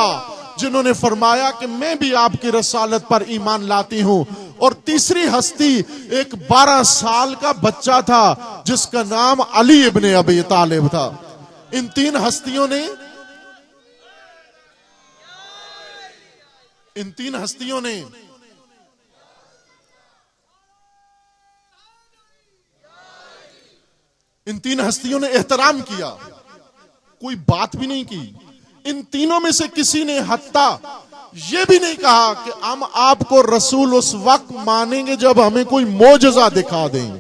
Speaker 1: जिन्होंने फरमाया कि मैं भी आपकी रसालत पर ईमान लाती हूं। और तीसरी हस्ती एक 12 साल का बच्चा था जिसका नाम अली इब्ने अबी तालिब था। इन 3 हस्तियों ने इन तीन हस्तियों ने एहतराम किया, कोई बात भी नहीं की। इन तीनों में से किसी ने हत्ता ये भी नहीं कहा कि हम आपको रसूल उस वक्त मानेंगे जब हमें कोई मोजज़ा दिखा दें।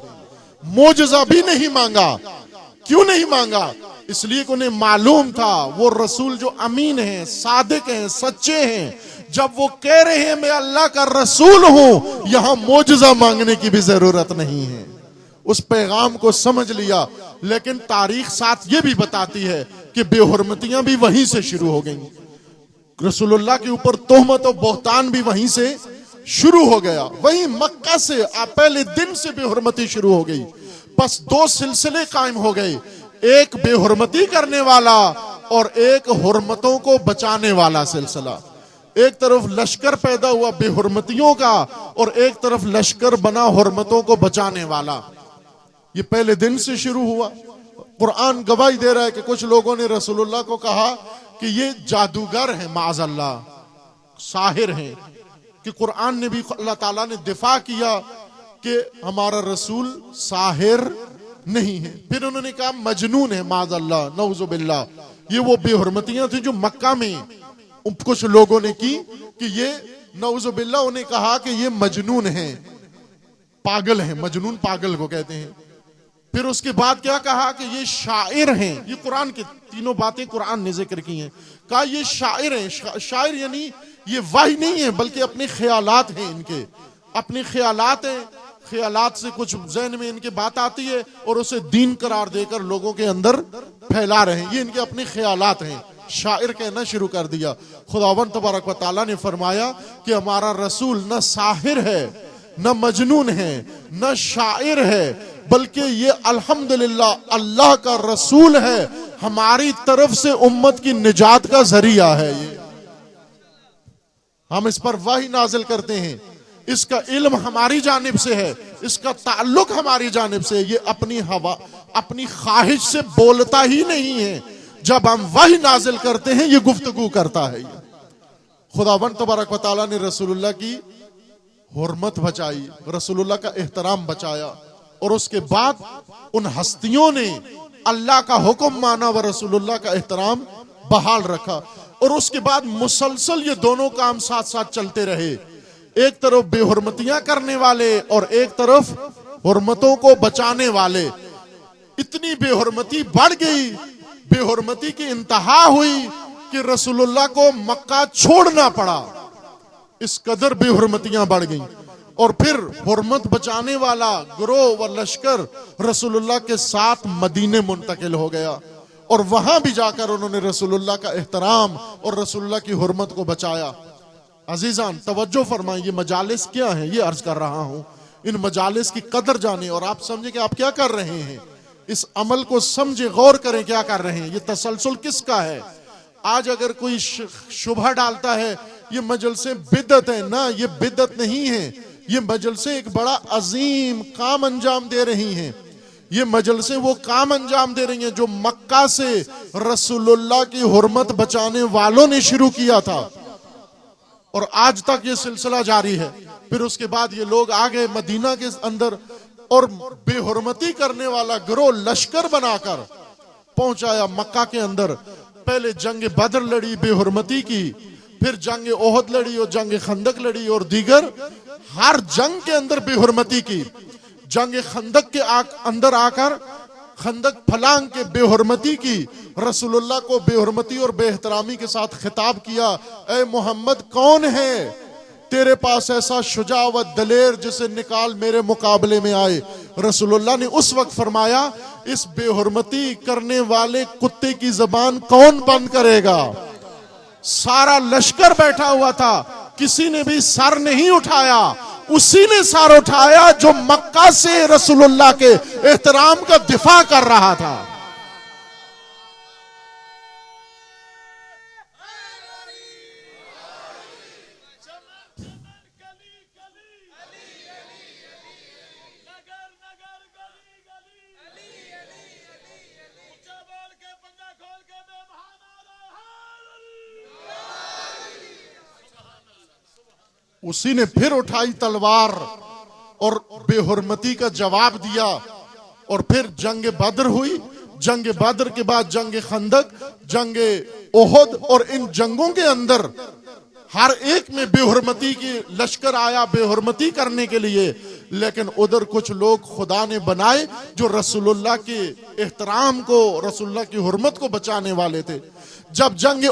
Speaker 1: मोजज़ा भी नहीं मांगा। क्यों नहीं मांगा? इसलिए कि उन्हें मालूम था वो रसूल जो अमीन हैं, सादिक हैं, सच्चे हैं। जब वो कह रहे हैं मैं अल्लाह का रसूल हूं, यहां मोजज़ा मांगने की भी जरूरत नहीं है। उस पैगाम को समझ लिया। लेकिन तारीख साथ ये भी बताती है कि बेहुरमतियां भी वहीं से शुरू हो गई। रसूलुल्लाह के ऊपर तोहमत और बोहतान भी वहीं से शुरू हो गया। वहीं मक्का से पहले दिन से बेहुरमती शुरू हो गई। बस 2 सिलसिले कायम हो गए, एक बेहुरमती करने वाला और एक हुर्मतों को बचाने वाला सिलसिला। एक तरफ लश्कर पैदा हुआ बेहुरमतियों का और एक तरफ लश्कर बना हुर्मतों को बचाने वाला। ये पहले दिन से शुरू हुआ। कुरान गवाही दे रहा है कि कुछ लोगों ने रसूलुल्लाह को कहा कि ये जादूगर हैं, माज़अल्लाह, साहिर हैं। कि कुरान ने भी, अल्लाह ताला ने दिफा किया कि हमारा रसूल साहिर नहीं है। फिर उन्होंने कहा मजनून है, माज़अल्लाह, नऊज़ुबिल्लाह। ये वो बेहुरमतियां थी जो मक्का में कुछ लोगों ने की कि ये नऊज़ुबिल्लाह, उन्हें कहा कि ये मजनून है, पागल है। मजनून पागल को कहते हैं। फिर उसके बाद क्या कहा कि ये शायर हैं। ये कुरान की तीनों बातें कुरान ने जिक्र की हैं। कहा ये शायर हैं। शायर यानी ये वाही नहीं है बल्कि अपने ख्यालात हैं, इनके अपने ख्यालात हैं। ख्यालात से कुछ ज़हन में इनके बात आती है और उसे दीन करार देकर लोगों के अंदर फैला रहे हैं। ये इनके अपने ख्यालात हैं। शायर कहना शुरू कर दिया। खुदावंद तबारक व तआला ने फरमाया कि हमारा रसूल न साहिर है, न मजनून है, न शायर है, बल्कि ये अल्हम्दुलिल्लाह अल्लाह का रसूल है। हमारी तरफ से उम्मत की निजात का जरिया है। ये हम इस पर वही नाजिल करते हैं। इसका इल्म हमारी जानिब से है, इसका ताल्लुक हमारी जानिब से। ये अपनी हवा, अपनी ख्वाहिश से बोलता ही नहीं है। जब हम वही नाजिल करते हैं, ये गुफ्तगू करता है। ये खुदावंद तबारक व तआला ने रसूलुल्लाह की हुर्मत बचाई, रसूलुल्लाह का एहतराम बचाया। और उसके बाद उन हस्तियों ने अल्लाह का हुक्म माना व रसूलुल्लाह का एहतराम बहाल रखा। और उसके बाद मुसलसल ये दोनों काम साथ साथ चलते रहे। एक तरफ बेहुरमतियां करने वाले और एक तरफ हुर्मतों को बचाने वाले। इतनी बेहुरमती बढ़ गई, बेहुरमती की इंतहा हुई कि रसूलुल्लाह को मक्का छोड़ना पड़ा। इस कदर बेहुरमतियां बढ़ गई। और फिर हुर्मत बचाने वाला गिरोह व लश्कर रसूलुल्लाह के साथ मदीने मुंतकिल हो गया और वहां भी जाकर उन्होंने रसूलुल्लाह का एहतराम और रसूलुल्लाह की हुर्मत को बचाया। अजीजान तवज्जो फरमाएं, ये मजालिस क्या है, ये अर्ज कर रहा हूं। इन मजालिस की कदर जाने और आप समझे कि आप क्या कर रहे हैं, इस अमल को समझे, गौर करें क्या कर रहे हैं, ये तसलसल किसका है। आज अगर कोई शुबह डालता है ये मजलिसें बिदअत है, ना ये बिदअत नहीं है, ये मजलिसें एक बड़ा अजीम काम अंजाम दे रही हैं। ये मजलिसें वो काम अंजाम दे रही हैं जो मक्का से रसूलुल्लाह की हुर्मत बचाने वालों ने शुरू किया था और आज तक ये सिलसिला जारी है। फिर उसके बाद ये लोग आ गए मदीना के अंदर और बेहुरमती करने वाला गिरोह लश्कर बनाकर पहुंचाया मक्का के अंदर। पहले जंग बदर लड़ी, बेहुरमती की, फिर जंग ओहद लड़ी और जंग खंदक लड़ी और दीगर हर जंग के अंदर बेहुरमती की। जंग खंदक के अंदर आकर खंदक फलांग के बेहुरमती की, रसूलुल्लाह को बेहुरमती और बेहतरामी के साथ खिताब किया, ए मोहम्मद कौन है तेरे पास ऐसा शुजा व दलेर जिसे निकाल मेरे मुकाबले में आए। रसूलुल्लाह ने उस वक्त फरमाया, इस बेहुरमती करने वाले कुत्ते की जबान कौन बंद करेगा। सारा लश्कर बैठा हुआ था, किसी ने भी सर नहीं उठाया, उसी ने सर उठाया जो मक्का से रसूलुल्लाह के एहतराम का दिफा कर रहा था। उसी ने फिर उठाई तलवार और बेहुरमती का जवाब दिया और फिर जंग बदर हुई। जंग बदर के बाद जंग खंदक, जंग ओहद और इन जंगों के अंदर हर एक में बेहुरमती की लश्कर आया बेहुरमती करने के लिए। लेकिन उधर कुछ लोग खुदा ने बनाए जो रसूलुल्लाह के एहतराम को, रसूलुल्लाह की हुर्मत को बचाने वाले थे। जब जंग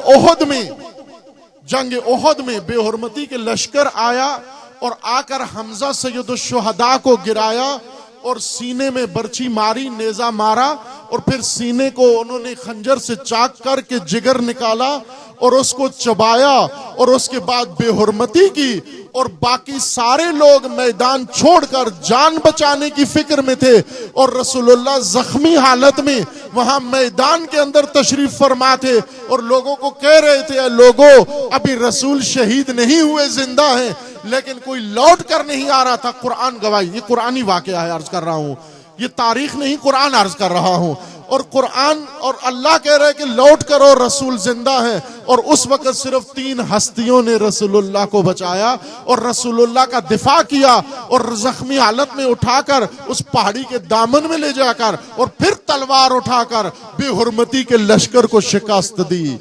Speaker 1: ओहद में बेहुरमती के लश्कर आया और आकर हमजा सैयदुश शुहदा को गिराया और सीने में बर्छी मारी, नेजा मारा और फिर सीने को उन्होंने खंजर से चाक करके जिगर निकाला और उसको चबाया और उसके बाद बेहुरमती की और बाकी सारे लोग मैदान छोड़कर जान बचाने की फिक्र में थे और रसूलुल्लाह जख्मी हालत में वहां मैदान के अंदर तशरीफ फरमा थे और लोगों को कह रहे थे, लोगों अभी रसूल शहीद नहीं हुए, जिंदा हैं, लेकिन कोई लौट कर नहीं आ रहा था। कुरान गवाही, ये कुरानी वाकया है, अर्ज कर रहा हूं, ये तारीख नहीं, कुरान अर्ज कर रहा हूं। और कुरान और अल्लाह कह रहे हैं कि लौट करो, रसूल जिंदा है। और उस वक्त सिर्फ 3 हस्तियों ने रसूलुल्लाह को बचाया और रसूलुल्लाह का दिफा किया और जख्मी हालत में उठाकर उस पहाड़ी के दामन में ले जाकर और फिर तलवार उठाकर बेहुरमती के लश्कर को शिकस्त दी।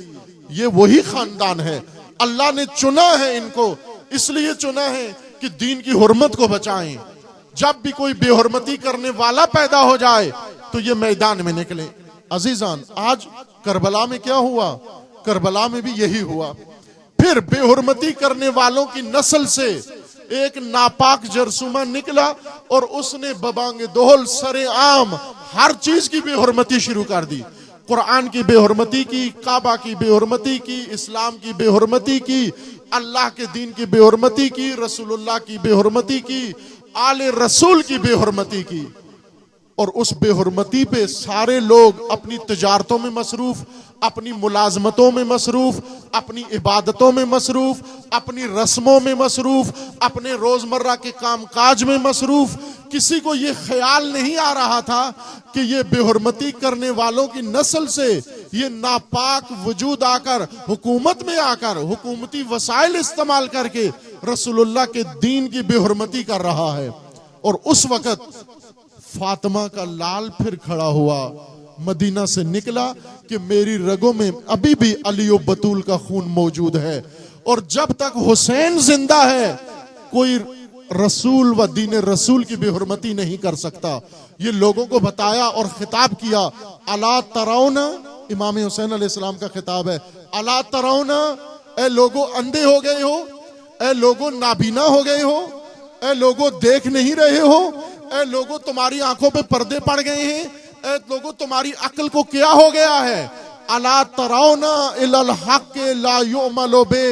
Speaker 1: ये वही खानदान है, अल्लाह ने चुना है इनको, इसलिए चुना है कि दीन की हुर्मत को बचाएं। जब भी कोई बेहुरमती करने वाला पैदा हो जाए तो ये मैदान में निकले। अजीजान, आज करबला में क्या हुआ, करबला में भी यही हुआ। फिर बेहुरमती करने वालों की नस्ल से एक नापाक जरसुमा निकला और उसने बबांगे दोहल सरे आम हर चीज की बेहुरमती शुरू कर दी। कुरान की बेहुरमती की, काबा की बेहुरमती की, इस्लाम की बेहुरमती की, अल्लाह के दीन की बेहुरमती की, रसूलुल्लाह की बेहुरमती की, आले रसूल की बेहुरमती की। और उस बेहुरमती पे सारे लोग अपनी तिजारतों में मसरूफ, अपनी मुलाजमतों में मसरूफ, अपनी इबादतों में मसरूफ, अपनी रस्मों में मसरूफ, अपने रोजमर्रा के कामकाज में मसरूफ। किसी को ये ख्याल नहीं आ रहा था कि ये बेहुरमती करने वालों की नस्ल से ये नापाक वजूद आकर हुकूमत में आकर हुकूमती वसाइल इस्तेमाल करके रसूलुल्लाह के दीन की बेहुरमती कर रहा है। और उस वक्त फातिमा का लाल फिर खड़ा हुआ, मदीना से निकला कि मेरी रगों में अभी भी अली और बतूल का खून मौजूद है और जब तक हुसैन जिंदा है कोई रसूल व दीन रसूल की बेहुरमती नहीं कर सकता। ये लोगों को बताया और खिताब किया, अला तरौना, इमाम हुसैन अलैहिस्सलाम का खिताब है, अला तरौना, ए लोगों अंधे हो गए हो, ए लोगों नाबीना हो गए हो, ए लोगों देख नहीं रहे हो, ए लोगों तुम्हारी आंखों पे पर्दे पड़ गए हैं, ए लोगों तुम्हारी अक्ल को क्या हो गया है। अला तराउना इलल हक ला युमलो बे,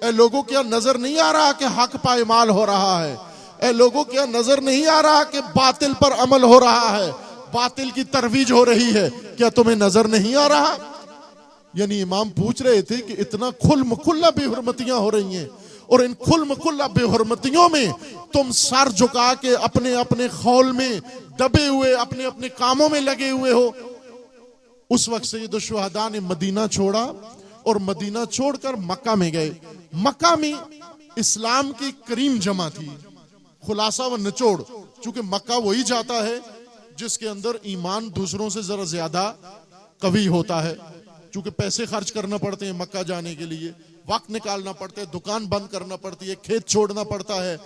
Speaker 1: ए लोगों क्या नजर नहीं आ रहा कि हक पायमाल हो रहा है। ए लोगों क्या नजर नहीं आ रहा कि बातिल पर अमल हो रहा है, बातिल की तरवीज हो रही है, क्या तुम्हें नजर नहीं आ रहा। यानी इमाम पूछ रहे थे कि इतना खुल्ला बेहुरमतियां हो रही हैं और इन खुल्ला बेहुरमतियों में तुम सर झुका के अपने अपने खौल में दबे हुए अपने अपने कामों में लगे हुए हो। उस वक्त सैयद शुहदा ने मदीना छोड़ा और मदीना छोड़कर मक्का में गए। मक्का में इस्लाम की करीम जमा थी, खुलासा व निचोड़। चूंकि मक्का वही जाता है जिसके अंदर ईमान दूसरों से जरा ज्यादा कवी होता है। चूंकि पैसे खर्च करना पड़ते हैं मक्का जाने के लिए, वक्त निकालना पड़ता है, दुकान बंद करना पड़ती है, खेत छोड़ना पड़ता है,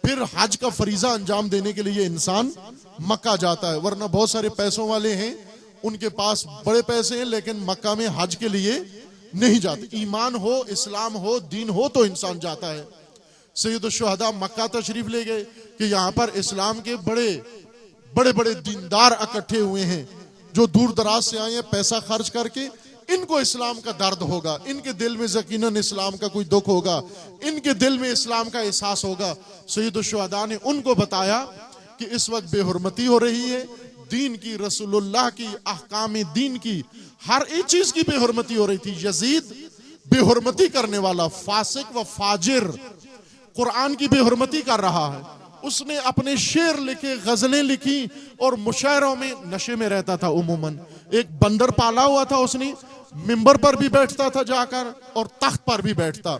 Speaker 1: फिर हज का फरीजा अंजाम देने के लिए इंसान मक्का जाता है। वरना बहुत सारे पैसों वाले हैं, उनके पास बड़े पैसे हैं लेकिन मक्का में हज के लिए नहीं जाते। ईमान हो, इस्लाम हो, दीन हो तो इंसान जाता है। सैयद शुहदा मक्का तशरीफ ले गए कि यहाँ पर इस्लाम के बड़े बड़े दीनदार इकट्ठे हुए हैं जो दूर दराज से आए हैं पैसा खर्च करके। इनको इस्लाम का दर्द होगा, इनके दिल में यकीनन इस्लाम का कोई दुख होगा, इनके दिल में इस्लाम का एहसास होगा। सैयद शुहदा ने उनको बताया कि इस वक्त बेहुरमती हो रही है दीन की, रसूलुल्लाह की, अहकाम दीन की, हर एक चीज की बेहुरमती हो रही थी। यजीद बेहुरमती करने वाला, फासिक व फाजिर, कुरान की बेहुरमती कर रहा है। उसने अपने शेर लिखे, गजलें लिखी और मुशायरों में नशे में रहता था। उमूमन एक बंदर पाला हुआ था उसने, मिंबर पर भी बैठता था जाकर और तख्त पर भी बैठता।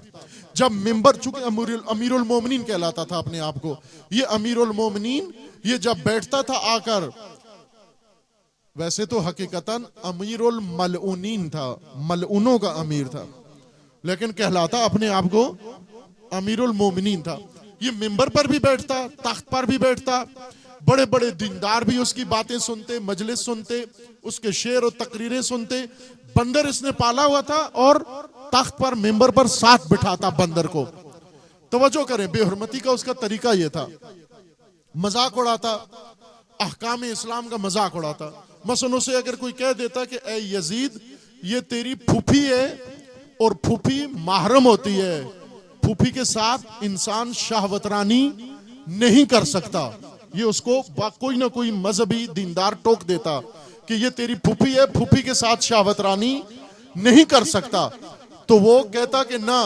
Speaker 1: जब मिंबर, चूंकि अमीरुल मोमिनीन कहलाता था अपने आप को, ये अमीरुल मोमिनीन, ये जब बैठता था आकर, वैसे तो हकीकतन अमीरुल मलऊनीन था, मलऊनों का अमीर था, लेकिन कहलाता अपने आप को अमीरुल मोमिनीन था। ये मिंबर पर भी बैठता, तख्त पर भी बैठता, बड़े बड़े दीनदार भी उसकी बातें सुनते, मजलिस सुनते, उसके शेर और तकरीरें सुनते। बंदर इसने पाला हुआ था और तख्त पर, मिंबर पर साथ बिठाता बंदर को। तवज्जो करें, बेहुरमती का उसका तरीका यह था, मजाक उड़ाता, अहकाम इस्लाम का मजाक उड़ाता। मसलन उसे अगर कोई कह देता कि ए यजीद, ये तेरी फूफी है और फूफी महरम होती है, फूफी के साथ इंसान शाहवतरानी नहीं कर सकता, ये उसको कोई ना कोई मजहबी दीनदार टोक देता कि ये तेरी फूफी है, फूफी के साथ शाहवतरानी नहीं कर सकता। तो वो कहता कि ना,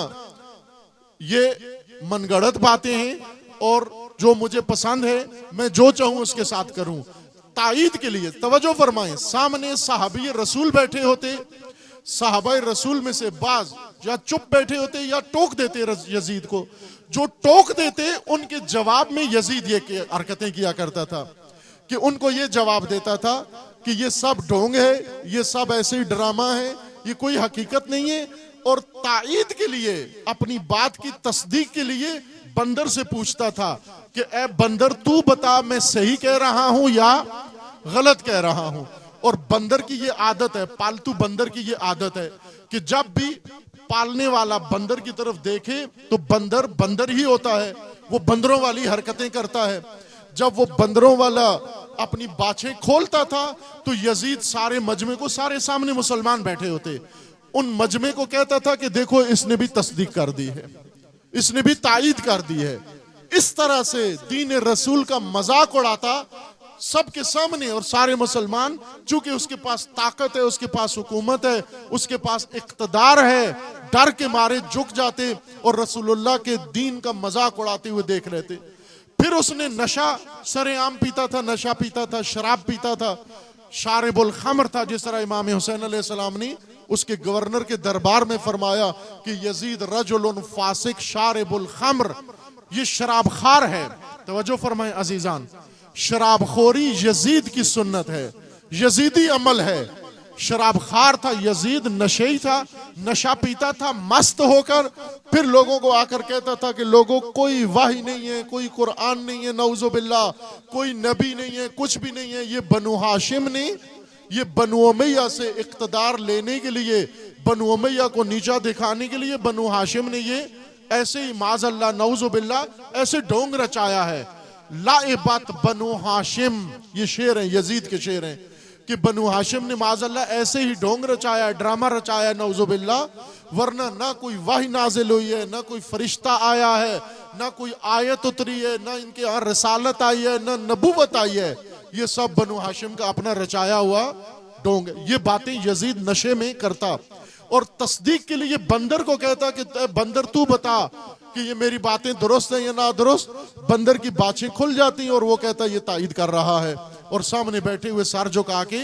Speaker 1: ये मनगढ़ंत बातें हैं और जो मुझे पसंद है मैं जो चाहूं उसके साथ करूं। ताईद के लिए तवज्जो फरमाएं, सामने साहबी रसूल बैठे होते, साहबा रसूल में से बाज या चुप बैठे होते या टोक देते यजीद को। जो टोक देते उनके जवाब में यजीद ये हरकतें किया करता था कि उनको ये जवाब देता था कि ये सब ढोंग है, ये सब ऐसे ही ड्रामा है, ये कोई हकीकत नहीं है। और ताईद के लिए, अपनी बात की तस्दीक के लिए बंदर से पूछता था कि ए बंदर, तू बता मैं सही कह रहा हूं या गलत कह रहा हूं। और बंदर की ये आदत है, पालतू बंदर की ये आदत है कि जब भी पालने वाला बंदर की तरफ देखे तो बंदर बंदर ही होता है, वो बंदरों वाली हरकतें करता है। जब वो बंदरों वाला अपनी बाछें खोलता था तो यजीद सारे मजमे को, सारे सामने मुसलमान बैठे होते, उन मजमे को कहता था कि देखो इसने भी तस्दीक कर दी है, इसने भी ताईद कर दी है। इस तरह से दीन रसूल का मजाक उड़ाता सबके सामने। और सारे मुसलमान, चूंकि उसके पास ताकत है, उसके पास हुकूमत है, उसके पास इख्तदार है, डर के मारे झुक जाते और रसूलुल्लाह के दीन का मजाक उड़ाते हुए देख रहे थे। फिर उसने नशा सरेआम पीता था, नशा पीता था, शराब पीता था, शारिबुल खम्र था। जिस तरह इमाम हुसैन अलैहिस्सलाम ने उसके गवर्नर के दरबार में फरमाया कि यजीद रजुलुन फासिक शारिबुल खम्र, ये शराब खार है। तवज्जो फरमाएं अजीजान, शराबखोरी यजीद की सुन्नत है, यजीदी अमल है। शराब खार था यजीद, नशेई था, नशा पीता था मस्त होकर। फिर लोगों को आकर कहता था कि लोगों, कोई वाही नहीं है, कोई कुरान नहीं है, नऊज़ु बिल्लाह, कोई नबी नहीं है, कुछ भी नहीं है। ये बनु हाशिम ने, ये बनु उमैया से इख्तदार लेने के लिए, बनु उमैया को नीचा दिखाने के लिए बनु हाशिम ने ये ऐसे ही माज़अल्लाह नऊज़ुबिल्लाह ऐसे ढोंग रचाया है। लाइबत बनु हाशिम, ये शेर है, यजीद के शेर हैं कि बनु हाशिम ने माज़अल्लाह ऐसे ही ढोंग रचाया है, ड्रामा रचाया है नऊज़ुबिल्लाह, वरना ना कोई वही नाजिल हुई है, ना कोई फरिश्ता आया है, ना कोई आयत उतरी है, ना इनके यहाँ रसालत आई है, ना नबूवत आई है। ये सब बनु हाशिम का अपना रचाया हुआ ढोंग है। ये बातें यजीद नशे में करता और तस्दीक के लिए बंदर को कहता कि बंदर तू बता कि ये मेरी बातें दुरुस्त हैं या ना दुरुस्त। बंदर की बातें खुल जाती और वो कहता ये तायद कर रहा है। और सामने बैठे हुए सर झुका के,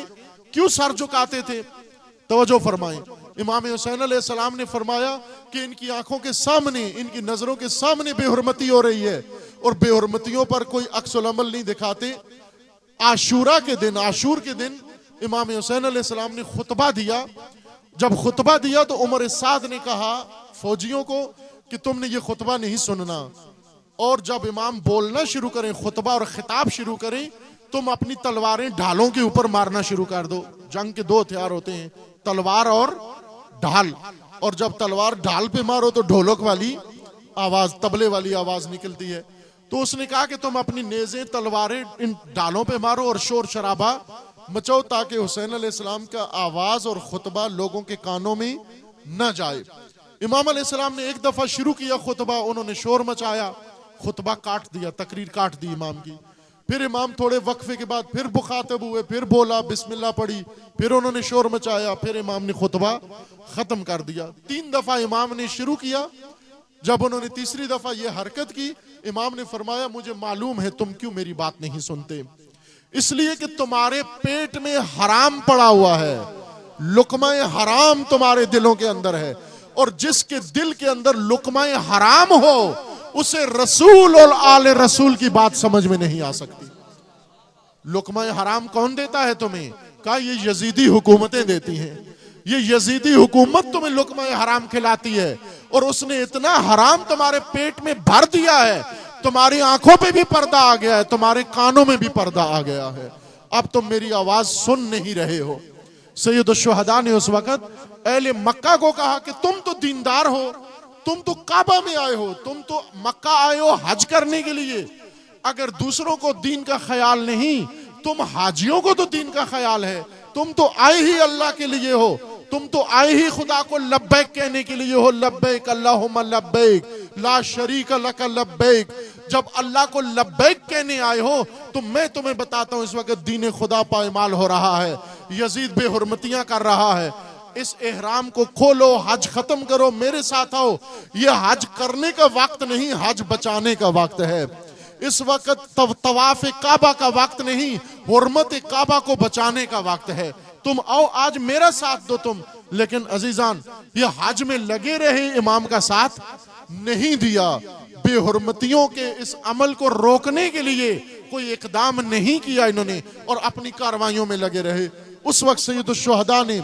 Speaker 1: क्यों सर झुकाते थे? तवज्जो फरमाएं, इमाम हुसैन अलैहिस्सलाम ने फरमाया कि इनकी आंखों के सामने, इनकी नजरों के सामने बेहुरमती हो रही है और बेहुरमतियों पर कोई अक्सुल अमल नहीं दिखाते। आशूरा के दिन, आशूर के दिन इमाम हुसैन अलैहिस्सलाम ने खुतबा दिया। जब खुतबा दिया तो उमर साद ने कहा फौजियों को कि तुमने ये खुतबा नहीं सुनना, और जब इमाम बोलना शुरू करें, खुतबा और खिताब शुरू करें, तुम अपनी तलवारें ढालों के ऊपर मारना शुरू कर दो। जंग के दो हथियार होते हैं, तलवार और ढाल, और जब तलवार ढाल पे मारो तो ढोलक वाली आवाज, तबले वाली आवाज निकलती है। तो उसने कहा कि तुम अपनी नेज़ें, तलवारें इन ढालों पे मारो और शोर शराबा मचाओ ताकि हुसैन अलैहिस्सलाम का आवाज और खुतबा लोगों के कानों में न जाए। इमाम अलैहिस्सलाम ने एक दफा शुरू किया खुतबा, उन्होंने शोर मचाया, खुतबा काट दिया, तकरीर काट दी इमाम की। फिर इमाम थोड़े वक्फे के बाद फिर मुखातब हुए, फिर बोला, बिस्मिल्लाह पढ़ी, फिर उन्होंने शोर मचाया, फिर इमाम ने खुतबा खत्म कर दिया। 3 दफा इमाम ने शुरू किया। जब उन्होंने तीसरी दफा ये हरकत की, इमाम ने फरमाया मुझे मालूम है तुम क्यों मेरी बात नहीं सुनते, इसलिए कि तुम्हारे पेट में हराम पड़ा हुआ है, लुकमाए हराम तुम्हारे दिलों के अंदर है, और जिसके दिल के अंदर लुकमाए हराम हो उसे रसूल और आले रसूल की बात समझ में नहीं आ सकती। लुकमाए हराम कौन देता है तुम्हें? कहा ये यजीदी हुकूमतें देती हैं। ये यजीदी हुकूमत तुम्हें लुकमाए हराम खिलाती है, और उसने इतना हराम तुम्हारे पेट में भर दिया है, तुम्हारी आंखों पे भी पर्दा आ गया है, तुम्हारे कानों में भी पर्दा आ गया है, अब तुम मेरी आवाज सुन नहीं रहे हो। सैयद शुहदा ने उस वक्त अहले मक्का को कहा कि तुम तो दीनदार हो, तुम तो काबा में आए हो, तुम तो मक्का आए हो हज करने के लिए, अगर दूसरों को दीन का ख्याल नहीं, तुम हाजियों को तो दीन का ख्याल है, तुम तो आए ही अल्लाह के लिए हो, तुम तो आए ही खुदा को लब्बैक कहने के लिए हो, लब्बैक अल्लाहुम्मा लब्बैक ला शरीक लक लब्बैक। जब अल्लाह को लब्बैक कहने आए हो तो मैं तुम्हें बताता हूं इस वक्त दीन खुदा पायमाल हो रहा है, यजीद बेहुरमतियां कर रहा है। इस एहराम को खोलो, हज खत्म करो, मेरे साथ आओ। यह हज करने का वक्त नहीं, हज बचाने का वक्त है। इस वक्त तवाफ काबा का वक्त नहीं, हुर्मत काबा को बचाने का वक्त है। तुम आओ, आज मेरा साथ दो तुम। लेकिन अजीजान, ये हज में लगे रहे, इमाम का साथ नहीं दिया। बेहुरमतियों के इस अमल को रोकने के लिए कोई इकदाम नहीं किया इन्होंने, और अपनी कार्रवाइयों में लगे रहे। उस वक्त सैयद शुहदा ने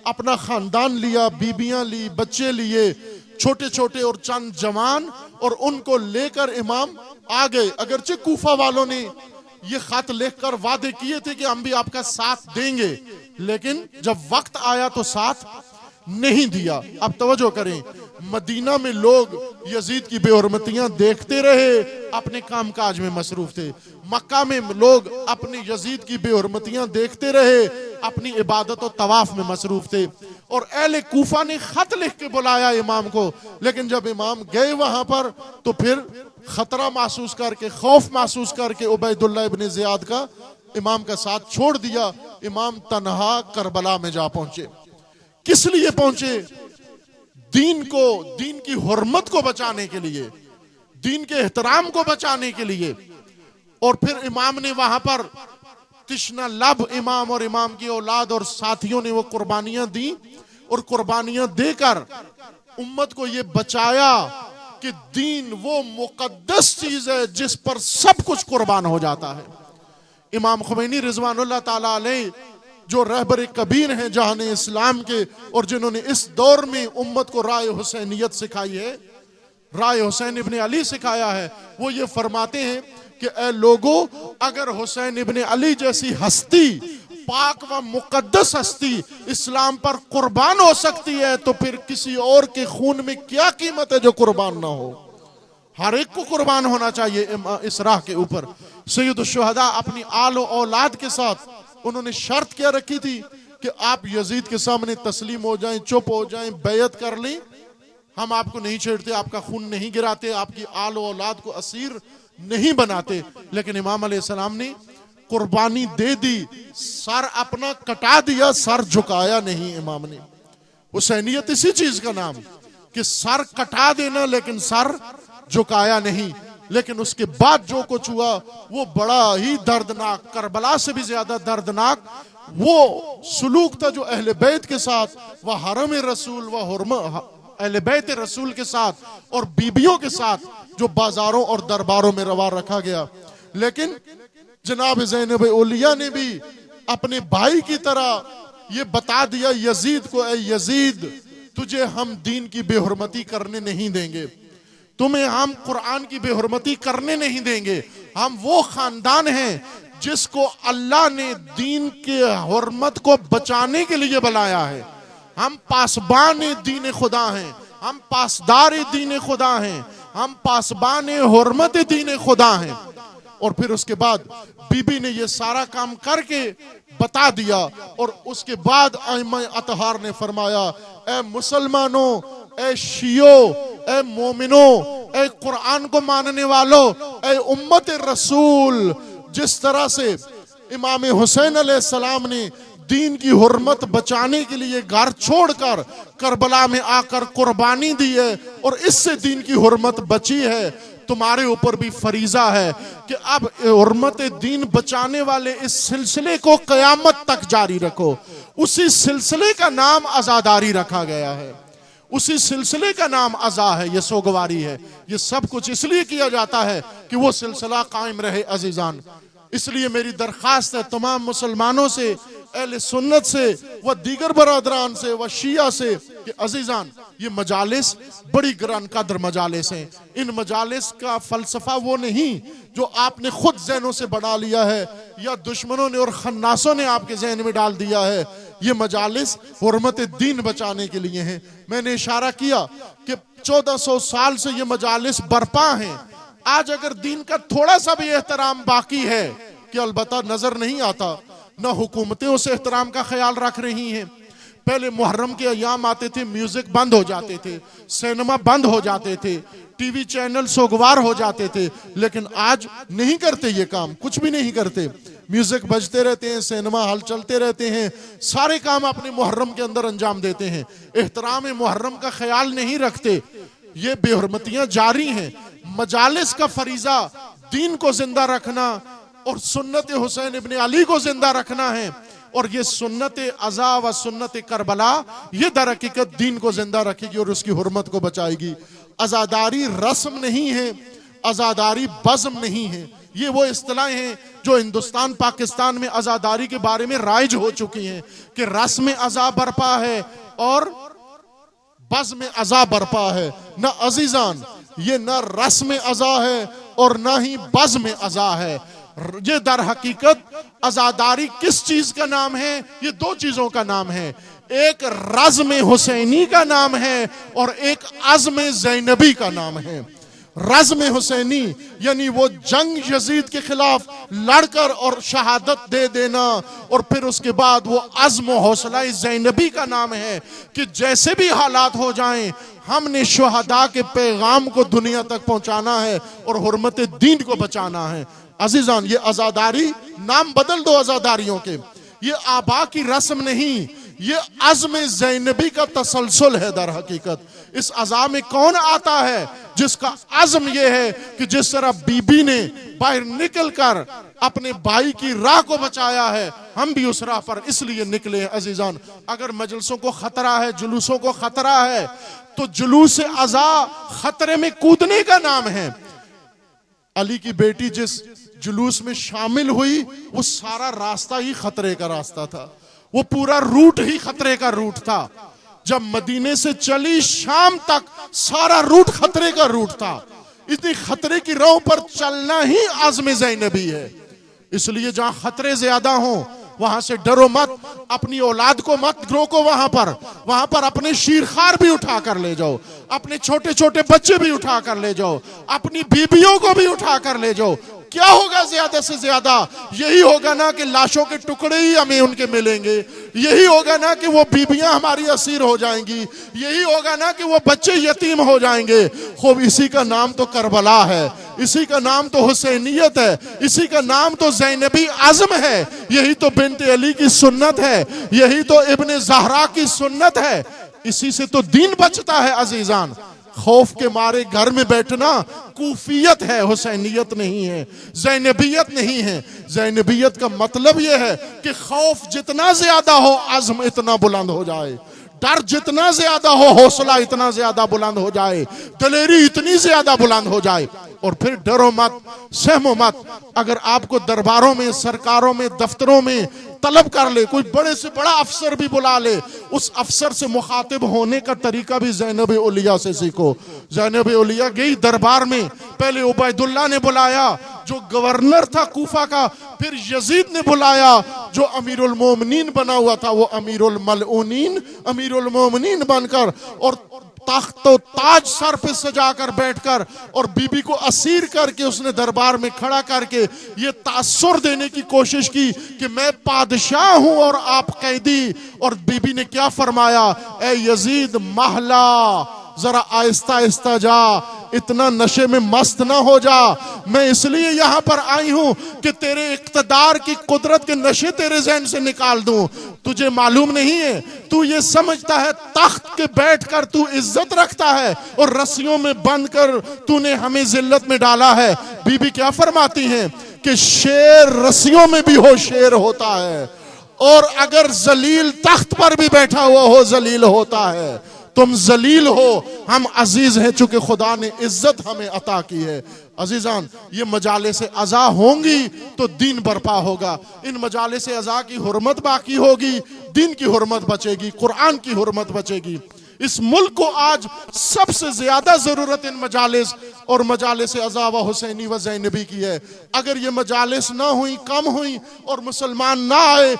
Speaker 1: अपना खानदान लिया, बीबियां ली, बच्चे लिए, छोटे छोटे और चंद जवान, और उनको लेकर इमाम आ गए। अगरचे कूफा वालों ने ये खत लिखकर वादे किए थे कि हम भी आपका साथ देंगे, लेकिन जब वक्त आया तो साथ नहीं दिया। अब तवज्जो करें, मदीना में लोग यजीद की बेहुरमतियां देखते रहे, अपने कामकाज में मसरूफ थे। मक्का में लोग अपनी यजीद की बेहुरमतियां देखते रहे, अपनी इबादत और तवाफ में मसरूफ थे। और अहले कूफा ने खत लिख के बुलाया इमाम को, लेकिन जब इमाम गए वहां पर तो फिर खतरा महसूस करके, खौफ महसूस करके उबैदुल्लाह इब्ने ज़ियाद का इमाम का साथ छोड़ दिया। इमाम तन्हा करबला में जा पहुंचे। किस लिए पहुंचे? दीन को, दीन की हुर्मत को बचाने के लिए, दीन के एहतराम को बचाने के लिए। और फिर इमाम ने वहां पर तिश्ना लब इमाम और इमाम की औलाद और साथियों ने वो कुर्बानियां दी, और कुर्बानियां देकर उम्मत को ये बचाया कि दीन वो मुकद्दस चीज है जिस पर सब कुछ कुर्बान हो जाता है। इमाम खुमैनी रिज़वानुल्लाह ताला अलैह जो रहबर कबीर हैं जहान इस्लाम के, और जिन्होंने इस दौर में उम्मत को राय हुसैनियत सिखाई है, राय हुसैन इब्ने अली सिखाया है, वो ये फरमाते हैं कि ए लोगो, अगर हुसैन इब्ने अली जैसी हस्ती पाक व मुकद्दस हस्ती इस्लाम पर कुर्बान हो सकती है तो फिर किसी और के खून में क्या कीमत है जो कुर्बान ना हो। हर एक को कुर्बान होना चाहिए इस राह के ऊपर। सैयद शुहदा अपनी आल और औलाद के साथ उन्होंने शर्त क्या रखी थी कि आप यजीद के सामने तस्लीम हो जाएं, चुप हो जाएं, बैयत कर लें, हम आपको नहीं छेड़ते, आपका खून नहीं गिराते, आपकी आल और औलाद को असीर नहीं बनाते। लेकिन इमाम अलैहिस्सलाम ने कुर्बानी दे दी, सर अपना कटा दिया, सर झुकाया नहीं। इमाम ने हुसैनियत इसी चीज का नाम कि सर कटा देना लेकिन सर झुकाया नहीं। लेकिन उसके बाद जो कुछ हुआ वो बड़ा ही दर्दनाक, करबला से भी ज्यादा दर्दनाक वो सुलूक था जो अहले बैत के साथ, वह हरम रसूल व अहले बैत रसूल के साथ और बीबियों के साथ जो बाजारों और दरबारों में रवा रखा गया। लेकिन जनाब ज़ैनब औलिया ने भी अपने भाई की तरह ये बता दिया यजीद को, ए यजीद तुझे हम दीन की बेहुरमती करने नहीं देंगे, तुम्हें हम कुरान की बेहुरमती करने नहीं देंगे। हम वो खानदान हैं जिसको अल्लाह ने दीन के हुर्मत को बचाने के लिए बुलाया है। हम पासबान दीन खुदा हैं, हम पासदार दीन खुदा हैं, हम पासबान हुर्मत दीन खुदा हैं। और फिर उसके बाद बीबी ने ये सारा काम करके बता दिया। और उसके बाद आइमा अतहार ने फरमाया, ए मुसलमानों, ए शियो, ए मोमिनो, ए कुरान को मानने वालों, ए उम्मत रसूल, जिस तरह से इमाम हुसैन अलैहिस्सलाम ने दीन की हुर्मत बचाने के लिए घर छोड़कर करबला में आकर कुर्बानी दी है और इससे दीन की हुर्मत बची है, तुम्हारे ऊपर भी फरीजा है कि अब हुर्मत दीन बचाने वाले इस सिलसिले को कयामत तक जारी रखो। उसी सिलसिले का नाम आजादारी रखा गया है, उसी सिलसिले का नाम अज़ा है, ये सोगवारी है। ये सब कुछ इसलिए किया जाता है कि वो सिलसिला कायम रहे अजीजान। इसलिए मेरी दरख्वास्त है तमाम मुसलमानों से, अहले सुन्नत से व दीगर बरादरान से व शिया से कि अजीजान ये मजालिस बड़ी ग्रान कदर मजालिस हैं। इन मजालिस का फलसफा वो नहीं जो आपने खुद जहनों से बना लिया है या दुश्मनों ने और खन्नासों ने आपके जहन में डाल दिया है। ये मजालिस हुर्मत दीन बचाने के लिए हैं। मैंने इशारा किया कि 1400 साल से ये मजालिस बरपा हैं। आज अगर दीन का थोड़ा सा भी एहतराम बाकी है कि अलबत्ता नजर नहीं आता, न हुकूमतें उस एहतराम का ख्याल रख रही हैं। पहले मुहर्रम के अयाम आते थे, म्यूजिक बंद हो जाते थे, सिनेमा बंद हो जाते थे, टीवी चैनल सोगवार हो जाते थे। लेकिन आज नहीं करते ये काम, कुछ भी नहीं करते। म्यूजिक बजते रहते हैं, सिनेमा हॉल चलते रहते हैं, सारे काम अपने मुहर्रम के अंदर अंजाम देते हैं, एहतराम मुहर्रम का ख्याल नहीं रखते। ये बेहुरमतियां जारी हैं। मजालिस का फरीजा दीन को जिंदा रखना और सुन्नत हुसैन इब्ने अली को जिंदा रखना है। और ये सुन्नत अज़ा व सुन्नत करबला ये दर हकीकत दीन को जिंदा रखेगी और उसकी हुर्मत को बचाएगी। अज़ादारी रस्म नहीं है, अज़ादारी बज़्म नहीं है। ये वो इस्तिलाहें हैं जो हिंदुस्तान पाकिस्तान में अज़ादारी के बारे में राइज हो चुकी हैं कि रस्म अज़ा बरपा है और बज़्म अज़ा बरपा है। न अजीजान ये न रस्म अज़ा है और न ही बज़्म अज़ा है। ये दर हकीकत अज़ादारी किस चीज का नाम है? ये दो चीजों का नाम है। एक रज़्म हुसैनी का नाम है और एक अज़्म ज़ैनबी का नाम है। रज़्म हुसैनी यानी वो जंग यजीद के खिलाफ लड़कर और शहादत दे देना, और फिर उसके बाद वो अज़्म हौसला ज़ैनबी का नाम है कि जैसे भी हालात हो जाएं हमने शुहदा के पैगाम को दुनिया तक पहुंचाना है और हुर्मत दीन को बचाना है। अजीजान ये अज़ादारी, नाम बदल दो अज़ादारियों के, ये आबा की रस्म नहीं, ये अज़्म ज़ैनबी का तसलसल है। दर हकीकत इस अज़ा में कौन आता है जिसका अज़्म ये है कि जिस तरह बीबी ने बाहर निकल कर अपने भाई की राह को बचाया है, हम भी उस राह पर इसलिए निकले हैं। अजीजान अगर मजलिसों को खतरा है, जुलूसों को खतरा है, तो जुलूस अज़ा खतरे में कूदने का नाम है। अली की बेटी जिस जुलूस में शामिल हुई वो सारा रास्ता ही खतरे का रास्ता था, वो पूरा रूट ही खतरे का रूट था। जब मदीने से चली शाम तक सारा रूट खतरे का रूट था। इतनी खतरे की राह पर चलना ही आज़्म ज़ैनबी है। इसलिए जहां खतरे ज्यादा हों वहां से डरो मत, अपनी औलाद को मत रोको वहां पर अपने शीरखार भी उठा कर ले जाओ, अपने छोटे छोटे बच्चे भी उठा कर ले जाओ, अपनी बीबियों को भी उठा कर ले जाओ। क्या होगा ज्यादा से ज्यादा? यही होगा ना कि लाशों के टुकड़े ही हमें उनके मिलेंगे, यही होगा ना कि वो बीबियां हमारी असीर हो जाएंगी, यही होगा ना कि वो बच्चे यतीम हो जाएंगे। खूब इसी का नाम तो करबला है, इसी का नाम तो हुसैनियत है, इसी का नाम तो ज़ैनबी आज़म है, यही तो बिन्ते अली की सुन्नत है, यही तो इब्ने ज़हरा की सुन्नत है। इसी से तो दीन बचता है अजीजान। खौफ के मारे घर में बैठना कूफियत है, हुसैनियत नहीं है, ज़ैनबियत नहीं है। ज़ैनबियत का मतलब यह है कि खौफ जितना ज्यादा हो आज़म इतना बुलंद हो जाए, डर जितना ज्यादा हो हौसला इतना ज्यादा बुलंद हो जाए, दलेरी इतनी ज्यादा बुलंद हो जाए। और फिर डरो मत, सहमो मत। अगर आपको दरबारों में, सरकारों में, दफ्तरों में तलब कर ले, कोई बड़े से बड़ा अफसर भी बुला ले, उस अफसर से मुखातिब होने का तरीका भी ज़ैनब उलिया से सीखो। ज़ैनब उलिया गई दरबार में, पहले उबैदुल्लाह ने बुलाया जो गवर्नर था कूफा का, फिर यजीद ने बुलाया जो अमीरुल मोमिनीन बना हुआ था, वो अमीरुल मलऊनीन अमीरुल मोमिनीन बनकर और तख्त और ताज सर पे सजाकर बैठकर और बीबी को असीर करके उसने दरबार में खड़ा करके ये तासुर देने की कोशिश की कि मैं पादशाह हूं और आप कैदी। और बीबी ने क्या फरमाया, ए यजीद महला, जरा आहिस्ता आहिस्ता जा, इतना नशे में मस्त ना हो जा। मैं इसलिए यहां पर आई हूं कि तेरे इक्तदार की कुदरत के नशे तेरे ज़हन से निकाल दूं। तुझे मालूम नहीं है, तू ये समझता है तख्त के बैठकर तू इज्जत रखता है और रस्सियों में बंद कर तूने हमें जिल्लत में डाला है। बीबी क्या फरमाती हैं कि शेर रस्सियों में भी हो शेर होता है, और अगर जलील तख्त पर भी बैठा हुआ हो जलील होता है। तुम जलील हो, हम अजीज हैं चूंकि खुदा ने इज्जत हमें अता की है। अजीजान, ये मजाले से अज़ा होंगी तो दीन बर्पा होगा, इन मजाले से अज़ा की हुर्मत बाकी होगी, दीन की हुर्मत बचेगी, कुरान की हुर्मत बचेगी। इस मुल्क को आज सबसे ज्यादा जरूरत इन मजालिस और मजालिस अज़ा व हुसैनी व ज़ैनबी की है। अगर ये मजालिस ना हुई, कम हुई और मुसलमान ना आए,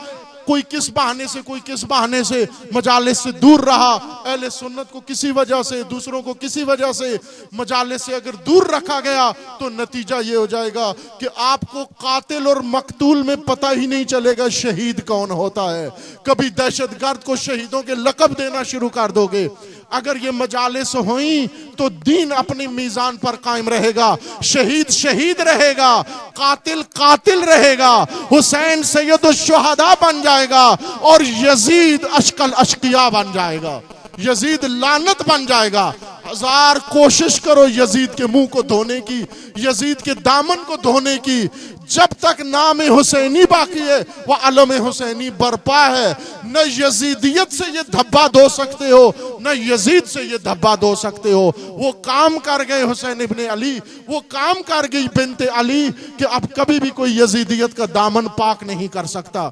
Speaker 1: कोई किस बहाने से कोई किस बहाने से मजालिस से दूर रहा, अहले सुन्नत को किसी वजह से, दूसरों को किसी वजह से मजालिस से अगर दूर रखा गया तो नतीजा ये हो जाएगा कि आपको कातिल और मकतूल में पता ही नहीं चलेगा शहीद कौन होता है। कभी दहशतगर्द को शहीदों के लक़ब देना शुरू कर दोगे। अगर ये मजालिस हुई तो दीन अपनी मीजान पर कायम रहेगा, शहीद शहीद रहेगा, कातिल कातिल रहेगा, हुसैन सैयदुल शुहदा बन जाएगा और यजीद अशकल अशकिया बन जाएगा, यजीद लानत बन जाएगा। हजार कोशिश करो यजीद के मुंह को धोने की, यजीद के दामन को धोने की, जब तक नाम हुसैनी बाकी है वह अलम हुसैनी बरपा है। न यजीदियत से ये धब्बा धो सकते हो, न यजीद से ये धब्बा धो सकते हो। वो काम कर गए हुसैन इब्ने अली, वो काम कर गई बिन्ते अली कि अब कभी भी कोई यजीदियत का दामन पाक नहीं कर सकता।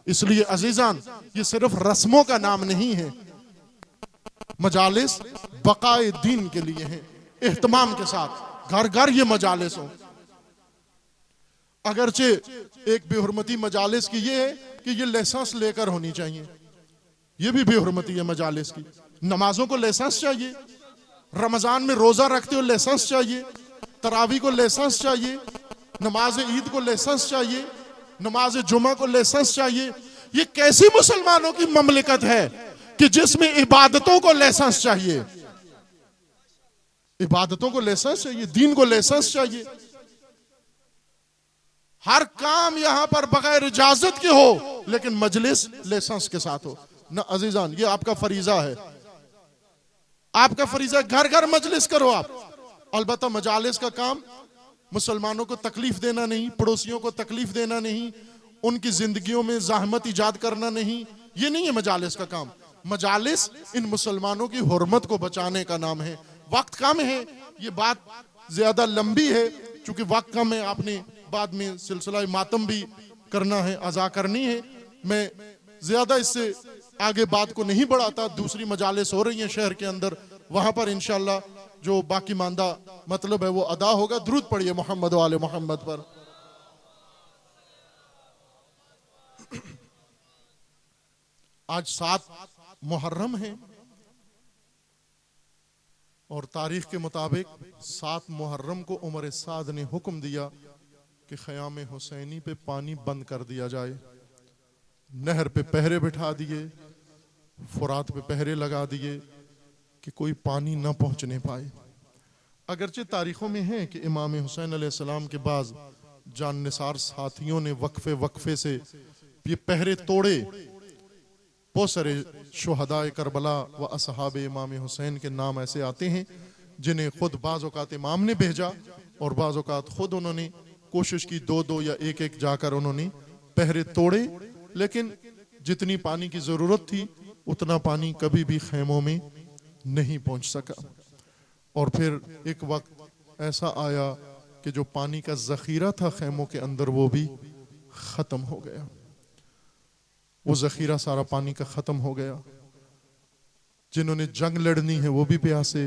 Speaker 1: इसलिए अजीजान, ये सिर्फ रस्मों का नाम नहीं है, मजालिस बकाए दीन के लिए है। एहतमाम के साथ घर घर ये मजालिस हो। अगरचे एक बेहुरमती मजालिस की ये है कि ये लाइसेंस लेकर होनी चाहिए, ये भी बेहुरमती है मजालिस की। नमाजों को लाइसेंस चाहिए, रमजान में रोजा रखते हो लाइसेंस चाहिए, तरावी को लाइसेंस चाहिए, नमाज ईद को लाइसेंस चाहिए, नमाज जुमा को लाइसेंस चाहिए। ये कैसी मुसलमानों की ममलिकत है कि जिसमें इबादतों को लाइसेंस चाहिए, इबादतों को लाइसेंस चाहिए, दीन को लाइसेंस चाहिए। हर काम यहां पर बगैर इजाजत के हो, लेकिन मजलिस लाइसेंस के साथ हो ना। अजीजान, ये आपका फरीजा है, आपका फरीजा, घर घर मजलिस करो आप। अलबत्ता मजालिस का काम मुसलमानों को तकलीफ देना नहीं, पड़ोसियों को तकलीफ देना नहीं, उनकी जिंदगियों में ज़हमत इजाद करना नहीं, ये नहीं है मजालिस का काम। मजालिस इन मुसलमानों की हुर्मत को बचाने का नाम है। वक्त कम है, ये बात ज्यादा लंबी है, चूंकि वक्त कम है, आपने बाद में सिलसिला मातम भी करना है, अज़ा करनी है। मैं ज्यादा इससे आगे बात को नहीं बढ़ाता। दूसरी मजालिस हो रही हैं शहर के अंदर, वहां पर इंशाअल्लाह जो बाकी मांदा मतलब है वो अदा होगा। दुरूद पढ़िए मोहम्मद वाले मोहम्मद पर। आज 7 मुहर्रम है और तारीख के मुताबिक 7 मुहर्रम को उमर साद ने हुक्म दिया कि ख़याम हुसैनी पे पानी बंद कर दिया जाए। नहर पे पहरे बिठा दिए, फुरात पे पहरे लगा दिए कि कोई पानी ना पहुंचने पाए। अगरचे तारीखों में है कि इमाम हुसैन अलैहिस्सलाम के बाद जाननिसार साथियों ने वक्फे से ये पहरे तोड़े। बहुत सारे शुहदाए करबला व असहाब इमाम हुसैन के नाम ऐसे आते हैं जिन्हें खुद बाज़ औक़ात इमाम ने भेजा और बाज़ औक़ात खुद उन्होंने कोशिश की, 2-2 या 1-1 जाकर उन्होंने पहरे तोड़े, लेकिन जितनी पानी की जरूरत थी उतना पानी कभी भी खेमों में नहीं पहुंच सका। और फिर एक वक्त ऐसा आया कि जो पानी का जखीरा था खेमों के अंदर वो भी खत्म हो गया। वो जखीरा सारा पानी का खत्म हो गया। जिन्होंने जंग लड़नी है वो भी प्यासे,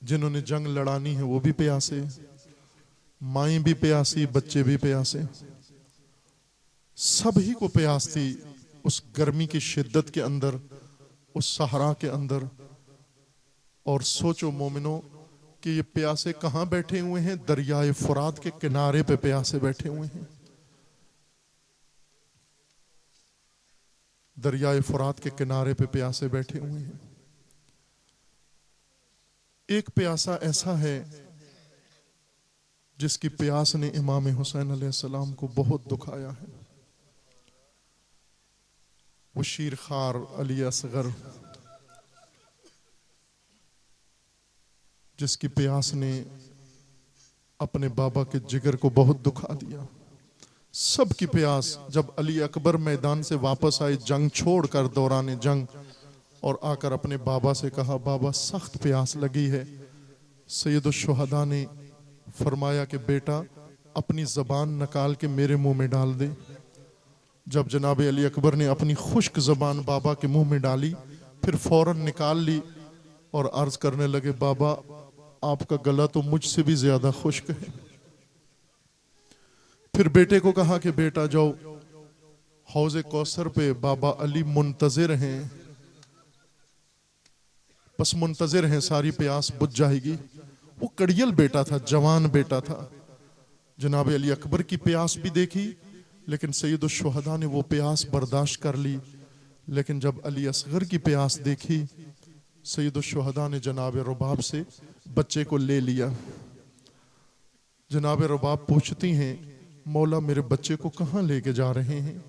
Speaker 1: जिन्होंने जंग लड़ानी है वो भी प्यासे, माएं भी प्यासी, बच्चे भी प्यासे, सभी को प्यास थी उस गर्मी की शिद्दत के अंदर, उस सहरा के अंदर। और सोचो मोमिनो कि ये प्यासे कहां बैठे हुए हैं? दरियाए फुरात के किनारे पे प्यासे बैठे हुए हैं। दरियाए फुरात के किनारे पे प्यासे बैठे हुए हैं। एक प्यासा ऐसा है जिसकी प्यास ने इमाम हुसैन अलैहिस्सलाम को बहुत दुखाया है। वो शीर खार अली असगर, जिसकी प्यास ने अपने बाबा के जिगर को बहुत दुखा दिया। सबकी प्यास जब अली अकबर मैदान से वापस आए जंग छोड़कर दौरान जंग, और आकर अपने बाबा से कहा, बाबा सख्त प्यास लगी है। सैयदुश्शुहदा ने फरमाया कि बेटा अपनी जबान निकाल के मेरे मुंह में डाल दे। जब जनाब अली अकबर ने अपनी खुश्क जबान बाबा के मुंह में डाली, फिर फौरन निकाल ली और अर्ज करने लगे, बाबा आपका गला तो मुझसे भी ज्यादा खुश्क है। फिर बेटे को कहा कि बेटा जाओ हौज़े कौसर पे बाबा अली मुंतजिर हैं, बस मुंतजिर हैं, सारी प्यास बुझ जाएगी। वो कड़ियल बेटा था, जवान बेटा था। जनाब अली अकबर की प्यास भी देखी, लेकिन सैयदुश्शुहदा ने वो प्यास बर्दाश्त कर ली। लेकिन जब अली असगर की प्यास देखी, सैयदुश्शुहदा ने जनाब रुबाब से बच्चे को ले लिया। जनाब रुबाब पूछती हैं, मौला मेरे बच्चे को कहाँ लेके जा रहे हैं?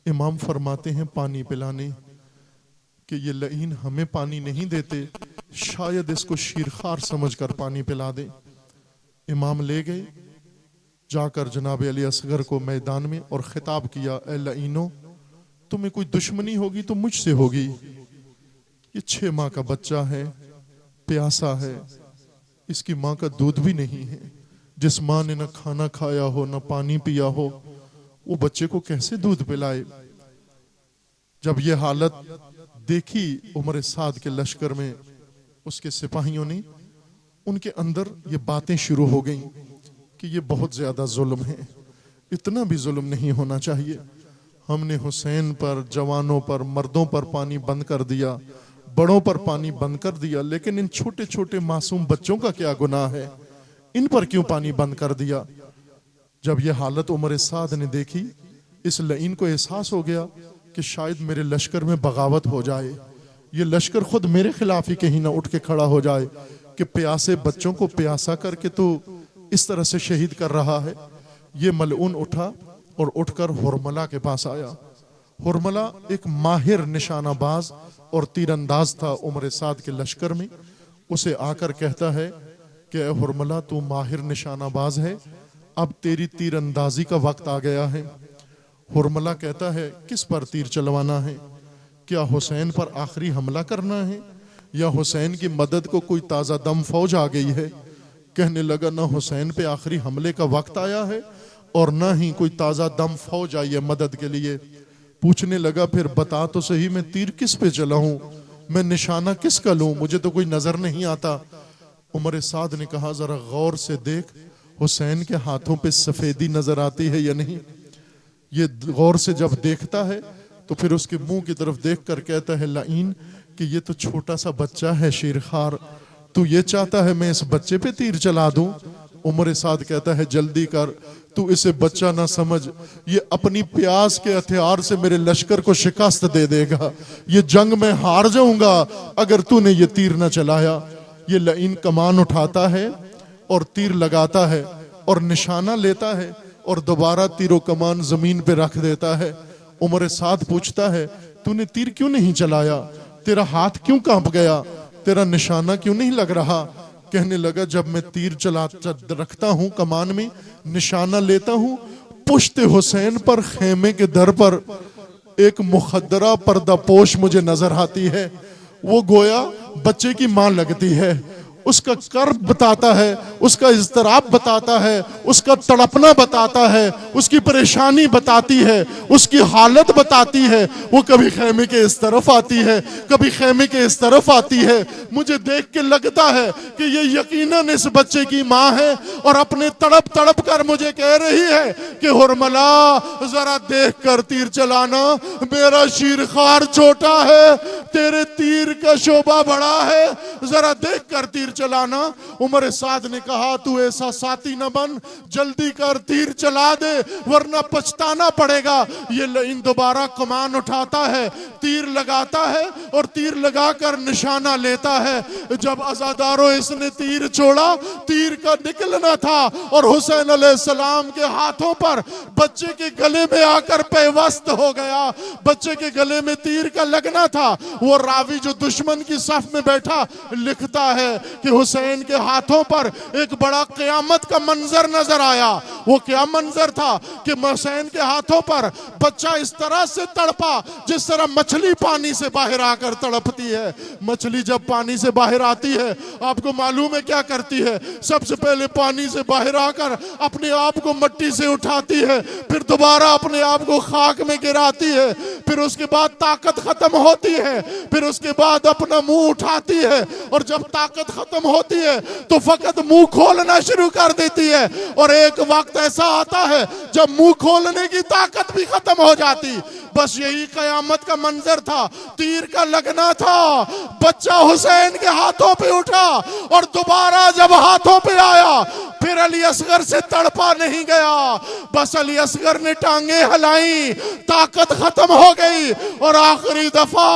Speaker 1: इमाम फरमाते हैं पानी पिलाने। कि ये लईन हमें पानी नहीं देते, शायद इसको शीरखार समझकर पानी पिला दे। इमाम ले गए, जाकर जनाब अली असगर को मैदान में और खिताब किया, ए लईनो तुम्हें कोई दुश्मनी होगी तो मुझसे होगी। ये 6 माह का बच्चा है, प्यासा है, इसकी माँ का दूध भी नहीं है। जिस माँ ने न खाना खाया हो न पानी पिया हो, वो बच्चे को कैसे दूध पिलाए? जब ये हालत देखी उमर साद के लश्कर में, उसके सिपाहियों ने, उनके अंदर ये बातें शुरू हो गईं कि ये बहुत ज्यादा जुल्म है, इतना भी जुल्म नहीं होना चाहिए। हमने हुसैन पर, जवानों पर, मर्दों पर पानी बंद कर दिया, बड़ों पर पानी बंद कर दिया, लेकिन इन छोटे छोटे मासूम बच्चों का क्या गुनाह है? इन पर क्यों पानी बंद कर दिया? जब यह हालत उमर साद ने देखी, इस लईन को एहसास हो गया कि शायद मेरे लश्कर में बगावत हो जाए, ये लश्कर खुद मेरे खिलाफ ही कहीं ना उठ के खड़ा हो जाए कि प्यासे बच्चों को प्यासा करके तो इस तरह से शहीद कर रहा है। ये मलऊन उठा और उठकर हुरमला के पास आया। हुरमला एक माहिर निशानाबाज और तीरंदाज था उमर साद के लश्कर में। उसे आकर कहता है कि हुरमला तू माहिर निशानाबाज है, अब तेरी तीरंदाजी का वक्त आ गया है। हुरमला कहता है, किस पर तीर चलवाना है? क्या हुसैन पर आखिरी हमला करना है या हुसैन की मदद को कोई ताज़ा दम फौज आ गई है? कहने लगा, ना हुसैन पे आखिरी हमले का वक्त आया है और ना ही कोई ताज़ा दम फौज आई है मदद के लिए। पूछने लगा, फिर बता तो सही मैं तीर किस पे चलाऊं, मैं निशाना किसका लूं, मुझे तो कोई नजर नहीं आता। उमर साद ने कहा, जरा गौर से देख, हुसैन के हाथों पे सफेदी नजर आती है या नहीं? ये गौर से जब देखता है तो फिर उसके मुंह की तरफ देख कर कहता है लाइन कि ये तो छोटा सा बच्चा है शेरखार, तू ये चाहता है मैं इस बच्चे पे तीर चला दूं? उमर साद कहता है जल्दी कर, तू इसे बच्चा ना समझ, ये अपनी प्यास के हथियार से मेरे लश्कर को शिकस्त दे देगा, ये जंग में हार जाऊंगा अगर तूने ये तीर ना चलाया। ये लाइन कमान उठाता है और तीर लगाता है और निशाना लेता है और दोबारा तीरों कमान जमीन पे रख देता है। उमर साद पूछता है तूने तीर क्यों नहीं चलाया, तेरा हाथ क्यों कांप गया, तेरा निशाना क्यों नहीं लग रहा? कहने लगा जब मैं तीर चला रखता हूं कमान में, निशाना लेता हूं, पुश्ते हुसैन पर खेमे के दर पर एक मुखद्दरा पर्दापोश मुझे नजर आती है। वो गोया बच्चे की मां लगती है, उसका कर्ब बताता है, उसका इज़्तिराब बताता है, उसका तड़पना बताता है, उसकी परेशानी बताती है, उसकी हालत बताती है। वो कभी खेमे के इस तरफ आती है, कभी खेमे के इस तरफ आती है। मुझे देख के लगता है कि ये यकीनन इस बच्चे की माँ है और अपने तड़प तड़प कर मुझे कह रही है कि हुरमला जरा देख कर तीर चलाना, मेरा शीरखार छोटा है, तेरे तीर का शोभा बड़ा है, जरा देख कर तीर चलाना। उमर साद ने कहा तू ऐसा साथी न बन, जल्दी कर तीर चला दे वरना पछताना पड़ेगा। ये लाइन दोबारा कमान उठाता है, तीर लगाता है और तीर लगाकर निशाना लेता है। जब अज़ादारों इसने तीर छोड़ा, तीर का निकलना था और हुसैन अलैहिस्सलाम के हाथों पर बच्चे के गले में आकर पेवस्त हो गया। बच्चे के गले में तीर का लगना था। वो रावी जो दुश्मन की सफ में बैठा लिखता है कि हुसैन के हाथों पर एक बड़ा क़यामत का मंजर नजर आया। वो क्या मंजर था कि हुसैन के हाथों पर बच्चा इस तरह से तड़पा जिस तरह मछली पानी से बाहर आकर तड़पती है। मछली जब पानी से बाहर आती है आपको मालूम है क्या करती है? सबसे पहले पानी से बाहर आकर अपने आप को मिट्टी से उठाती है, फिर दोबारा अपने आप को खाक में गिराती है, फिर उसके बाद ताकत खत्म होती है, फिर उसके बाद अपना मुंह उठाती है और जब ताकत खत्म होती है तो फकत मुंह खोलना शुरू कर देती है। और एक वक्त ऐसा आता है जब मुंह खोलने की ताकत भी खत्म हो जाती। बस यही कयामत का मंजर था, तीर का लगना था। बच्चा हुसैन के हाथों पे उठा और दोबारा जब हाथों पे आया फिर अली असगर से तड़पा नहीं गया। बस अली असगर ने टांगे हिलाई, ताकत खत्म हो गई और आखिरी दफा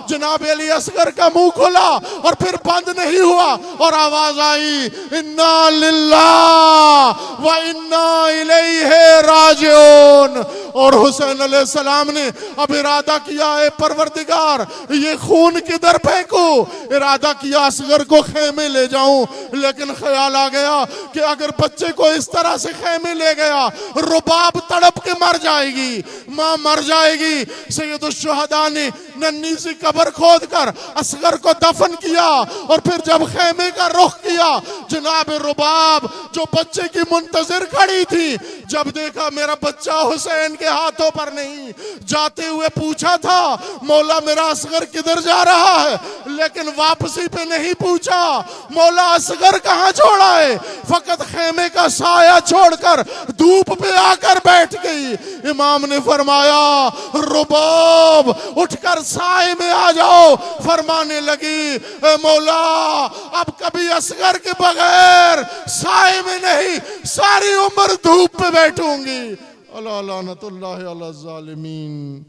Speaker 1: जनाब अली असगर का मुंह खुला और फिर बंद नहीं हुआ और आवाज आई इन्ना लिल्लाह व इन्ना इलैहि राजिऊन। और हुसैन अलैहिस्सलाम ने अब इरादा किया है परवरदिगार ये खून किधर फेंकूं। इरादा किया असगर को खेमे ले जाऊं, लेकिन ख्याल आ गया कि अगर बच्चे को इस तरह से खेमे ले गया रुबाब तड़प के मर जाएगी, मां मर जाएगी। सैयदुश्शुहदा ने नन्ही सी कब्र खोद कर असगर को दफन किया और फिर जब खेमे का रुख किया जनाब रुबाब जो बच्चे की मुंतजिर खड़ी थी, जब देखा मेरा बच्चा हुसैन के हाथों पर नहीं, जाते हुए पूछा था मौला मेरा असगर किधर जा रहा है, लेकिन वापसी पे नहीं पूछा मौला असगर कहां छोड़ा है, फकत खेमे का साया छोड़कर धूप पे आकर बैठ गई। इमाम ने फरमाया रुबाब उठकर साए में आ जाओ। फरमाने लगी मौला अब कभी असगर के बगैर साए में नहीं सारी उम्र धूप पे बैठूंगी। अल्लाह लानतुल्लाह अला ज़ालिमीन।